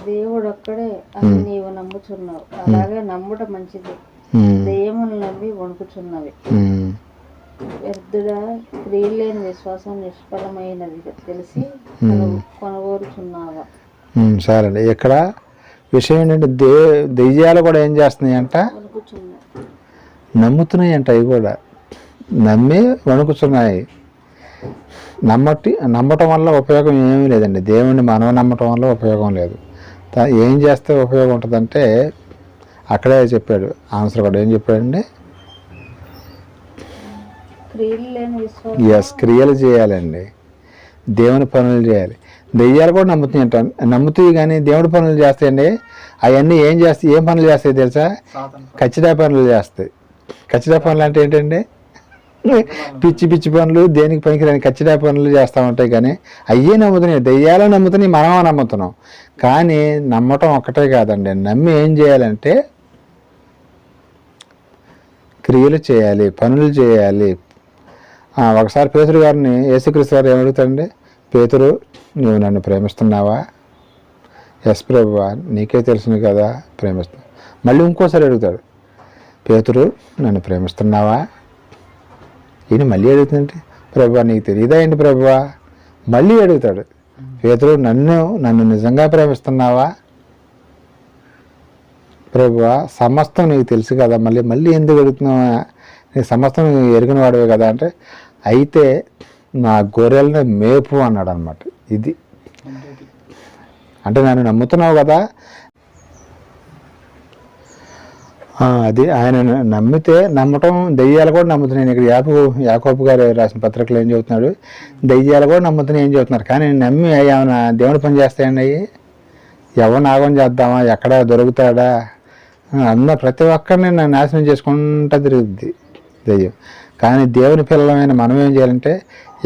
దేవుడు ఒక్కడే అని నీవు నమ్ముచున్నావు, అలాగే నమ్ముట మంచిది. దెయ్యములు నమ్మి వణుకుచున్నవి. వ్యర్థుడా, క్రియలు లేని విశ్వాసం నిష్ఫలమైనది తెలిసి కొనగోరుచున్నావా? సరే అండి. ఇక్కడ విషయం ఏంటంటే దెయ్యాలు కూడా ఏం చేస్తున్నాయి అంట, నమ్ముతున్నాయి అంట. అవి కూడా నమ్మి వణుకుతున్నాయి. నమ్మటం వల్ల ఉపయోగం ఏమీ లేదండి. దేవుణ్ణి మనం నమ్మటం వల్ల ఉపయోగం లేదు. ఏం చేస్తే ఉపయోగం ఉంటుందంటే అక్కడే చెప్పాడు ఆన్సర్ కూడా. ఏం చెప్పాడండి? క్రియలు చేయాలండి, దేవుని పనులు చేయాలి. దెయ్యాలు కూడా నమ్ముతాయి అంట. నమ్ముతాయి కానీ దేవుడి పనులు చేస్తాయండి. అవన్నీ ఏం పనులు చేస్తాయి తెలుసా? ఖచ్చిత పనులు చేస్తాయి. ఖచ్చిత పనులు అంటే ఏంటండి? పిచ్చి పిచ్చి పనులు, దేనికి పనికిరాని ఖచ్చిత పనులు చేస్తూ ఉంటాయి. కానీ అయ్యే నమ్ముతున్నాయి. దెయ్యాలు నమ్ముతున్నాయి, మనం నమ్ముతున్నాం. కానీ నమ్మటం ఒక్కటే కాదండి. నమ్మి ఏం చేయాలంటే క్రియలు చేయాలి, పనులు చేయాలి. ఒకసారి పేతురు గారిని యేసుక్రీస్తు గారు ఏమడుగుతాడండి? పేతురు, నువ్వు నన్ను ప్రేమిస్తున్నావా? ఎస్ ప్రభువా, నీకే తెలుసును కదా ప్రేమిస్తున్నా. మళ్ళీ ఇంకోసారి అడుగుతాడు, పేతురు నన్ను ప్రేమిస్తున్నావా? ఈయన మళ్ళీ అడుగుతుందంటే, ప్రభువా నీకు తెలియదా ఏంటి ప్రభువా? మళ్ళీ అడుగుతాడు, పేతురు నన్ను నిజంగా ప్రేమిస్తున్నావా? ప్రభువా సమస్తం నీకు తెలుసు కదా, మళ్ళీ ఎందుకు అడుగుతున్నావా? నీకు సమస్తం ఎరిగిన వాడివే కదా అంటే, అయితే నా గొర్రెలను మేపు అన్నాడు అనమాట. ఇది అంటే నన్ను నమ్ముతున్నావు కదా, అది ఆయన నమ్మితే నమ్మటం. దెయ్యాలు కూడా నమ్ముతున్నాయి. ఇక్కడ యాకోబు గారు రాసిన పత్రికలు ఏం చెబుతున్నాడు? దెయ్యాలు కూడా నమ్ముతున్నాయి ఏం చెబుతున్నారు. కానీ నమ్మి ఏమైనా దేవుని పని చేస్తాయండి. అవి ఎవరు నాగం చేద్దామా, ఎక్కడ దొరుకుతాడా, ప్రతి ఒక్కరిని నాశనం చేసుకుంటూ తిరుగుద్ది దెయ్యం. కానీ దేవుని పిల్లలమైన మనం ఏం చేయాలంటే,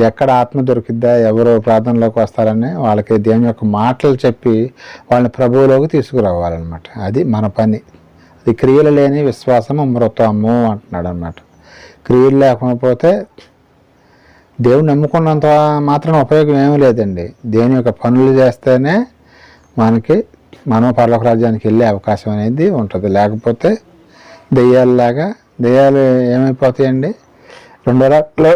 ఎక్కడ ఆత్మ దొరికిద్దా, ఎవరో ప్రార్థనలోకి వస్తారని వాళ్ళకి దేవుని యొక్క మాటలు చెప్పి వాళ్ళని ప్రభువులోకి తీసుకురావాలన్నమాట. అది మన పని. అది క్రియలు లేని విశ్వాసం అమృతము అంటున్నాడు అనమాట. క్రియలు లేకపోతే దేవుని నమ్ముకున్నంత మాత్రం ఉపయోగం ఏమీ లేదండి. దేవుని యొక్క పనులు చేస్తేనే మనం పరలోక రాజ్యానికి వెళ్ళే అవకాశం అనేది ఉంటుంది. లేకపోతే దెయ్యాలు ఏమైపోతాయండి? 2 రకాల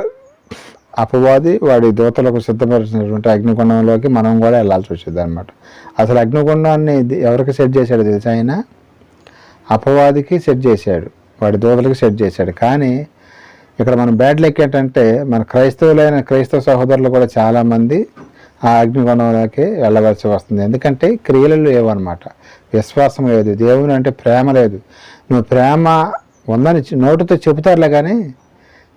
అపవాది వాడి దూతలకు సిద్ధపరిచినటువంటి అగ్నిగుండంలోకి మనం కూడా వెళ్ళాల్సి వచ్చింది అనమాట. అసలు అగ్నిగుండాన్ని ఎవరికి సెట్ చేశాడు తెలుసా? ఆయన అపవాదికి సెట్ చేశాడు, వాడి దూతలకి సెట్ చేశాడు. కానీ ఇక్కడ మన బ్యాడ్ లెక్ ఏంటంటే, మన క్రైస్తవ సహోదరులు కూడా చాలామంది ఆ అగ్నిగుండంలోకి వెళ్ళవలసి వస్తుంది. ఎందుకంటే క్రియలు లేవన్నమాట, విశ్వాసం లేదు, దేవుని అంటే ప్రేమ లేదు. నువ్వు ప్రేమ ఉందని నోటితో చెబుతారులే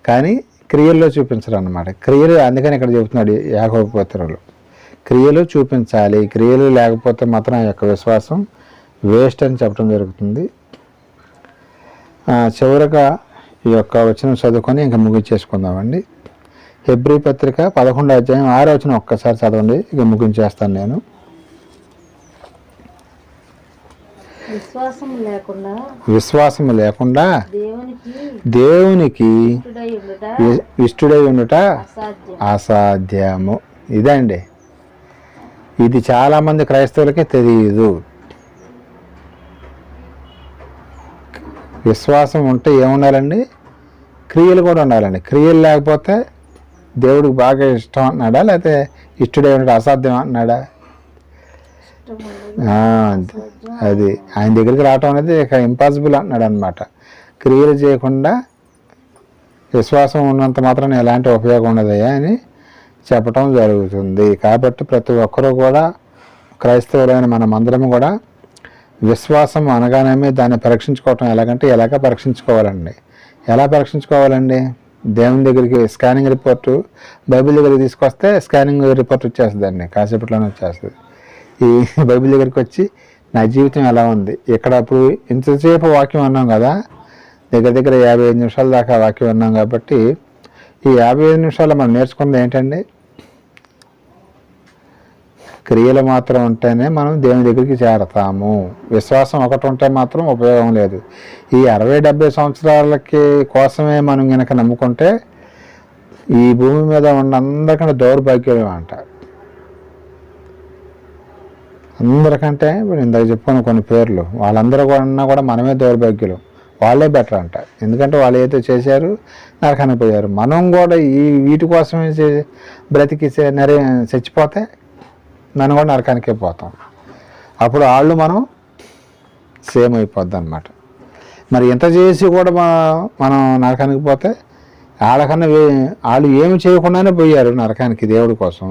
కానీ క్రియల్లో చూపించరు అన్నమాట. క్రియలు అందుకని ఇక్కడ చెబుతున్నాడు యాకోబు పత్రికలో, క్రియలు చూపించాలి. క్రియలు లేకపోతే మాత్రం ఆ యొక్క విశ్వాసం వేస్ట్ అని చెప్పడం జరుగుతుంది. చివరగా ఈ యొక్క వచనం చదువుకొని ఇంకా ముగించేసుకుందామండి. హెబ్రీ పత్రిక 11వ అధ్యాయం 6వ వచనం ఒక్కసారి చదవండి, ఇక ముగించేస్తాను నేను. విశ్వాసం లేకుండా దేవునికి ఇష్టడై ఉండుట అసాధ్యము. ఇదండి, ఇది చాలామంది క్రైస్తవులకి తెలియదు. విశ్వాసం ఉంటే ఏముండాలండి? క్రియలు కూడా ఉండాలండి. క్రియలు లేకపోతే దేవుడికి బాగా ఇష్టం అన్నాడా, లేకపోతే ఇష్టడై ఉండడం అసాధ్యం అన్నాడా? అది ఆయన దగ్గరికి రావటం అనేది ఇక ఇంపాసిబుల్ అన్నాడు అనమాట. క్రియలు చేయకుండా విశ్వాసం ఉన్నంత మాత్రం ఎలాంటి ఉపయోగం ఉండదయ్యా అని చెప్పటం జరుగుతుంది. కాబట్టి ప్రతి ఒక్కరూ కూడా, క్రైస్తవులైన మనమందరం కూడా విశ్వాసం అనగానే దాన్ని పరీక్షించుకోవటం ఎలాగ పరీక్షించుకోవాలండి. ఎలా పరీక్షించుకోవాలండి? దేవుని దగ్గరికి స్కానింగ్ రిపోర్టు బైబిల్ దగ్గరికి తీసుకొస్తే స్కానింగ్ రిపోర్ట్ వచ్చేస్తుందండి, కాసేపట్లోనే వచ్చేస్తుంది. ఈ బైబిల్ దగ్గరికి వచ్చి నా జీవితం ఎలా ఉంది, ఇక్కడ అప్పుడు ఇంతసేపు వాక్యం అన్నాం కదా, దగ్గర 55 నిమిషాల దాకా వాక్యం అన్నాం. కాబట్టి ఈ 55 నిమిషాలు మనం నేర్చుకున్నది ఏంటండి? క్రియలు మాత్రం ఉంటేనే మనం దేవుని దగ్గరికి చేరతాము. విశ్వాసం ఒకటి ఉంటే మాత్రం ఉపయోగం లేదు. ఈ 60-70 సంవత్సరాలకి కోసమే మనం కనుక నమ్ముకుంటే ఈ భూమి మీద ఉన్న అందరికంటే దౌర్భాగ్యం అంట. అందరికంటే ఇప్పుడు ఇందాక చెప్పుకున్న కొన్ని పేర్లు వాళ్ళందరూ కూడా మనమే దౌర్భాగ్యులు, వాళ్ళే బెటర్ అంట. ఎందుకంటే వాళ్ళు ఏదో చేశారు, నరకానికి పోయారు. మనం కూడా వీటి కోసమే బ్రతికి చచ్చిపోతే మనం కూడా నరకానికే పోతాం. అప్పుడు వాళ్ళు మనం సేమ్ అయిపోద్ది అనమాట. మరి ఇంత చేసి కూడా మనం నరకానికి పోతే వాళ్ళకన్నా వాళ్ళు ఏమి చేయకుండానే పోయారు నరకానికి దేవుడి కోసం.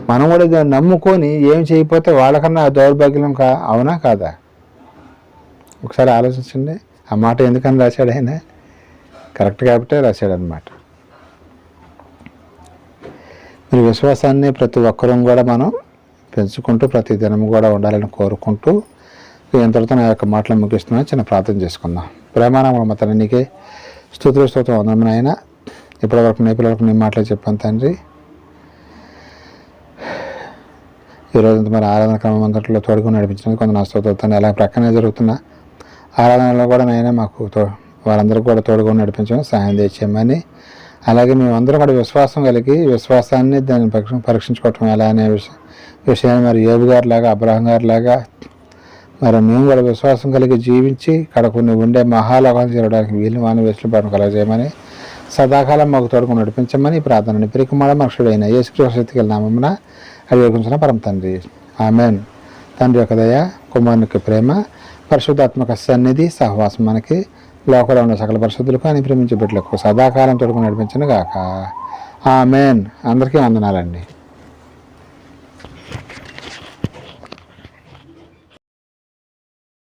మనం కూడా దాన్ని నమ్ముకొని ఏమి చేయకపోతే వాళ్ళకన్నా దౌర్భాగ్యం అవునా కాదా? ఒకసారి ఆలోచించండి. ఆ మాట ఎందుకని రాశాడు ఆయన? కరెక్ట్ కాబట్టే రాశాడు అనమాట. మరి విశ్వాసాన్ని ప్రతి ఒక్కరూ కూడా మనం పెంచుకుంటూ ప్రతి దినం కూడా ఉండాలని కోరుకుంటూ ఎంతటితో నా యొక్క మాటలు ముగిస్తున్నాను. చిన్న ప్రార్థన చేసుకుందాం. ప్రేమానమ్మ తండ్రి, నీకే స్తుతులు వందనములు నాయన. ఇప్పటివరకు పిల్లలకు నేను మాటలు చెప్పాను తండ్రి. ఈరోజు మరి ఆరాధన క్రమం అంతట్లో తోడుగా నడిపించినందుకు కొంత నా స్తోత్రం. అలా ప్రక్కనే జరుగుతున్న ఆరాధనలో కూడా నైనా మాకు వారందరికీ కూడా తోడుగా నడిపించడం సహాయం తెచ్చామని, అలాగే మేమందరం కూడా విశ్వాసం కలిగి విశ్వాసాన్ని దాన్ని పరీక్షించుకోవటం ఎలా అనే విషయాన్ని మరి యోబు గారిలాగా, అబ్రహం గారిలాగా మరి మేము కూడా విశ్వాసం కలిగి జీవించి కడకుని ఉండే మహాలోకాన్ని చేరడానికి వీలు వాని వెసులుబాటును కలగజేయమని, సదాకాలం మాకు తోడుకు నడిపించమని ప్రార్థనని పిరికిమాడ మనుషుడైన యేసుక్రీస్తు నామమున అడిగించిన పరమ తండ్రి, ఆమేన్. తండ్రి యొక్క దయ, కుమారునికి ప్రేమ, పరిశుద్ధాత్మక సన్నిధి సహవాసం మనకి లోకంలో ఉన్న సకల పరిశుద్ధులకు అని ప్రేమించే బిడ్డలకు సదాకాలం తోడుకు నడిపించను గాక. ఆమేన్. అందరికీ వందనాలండి.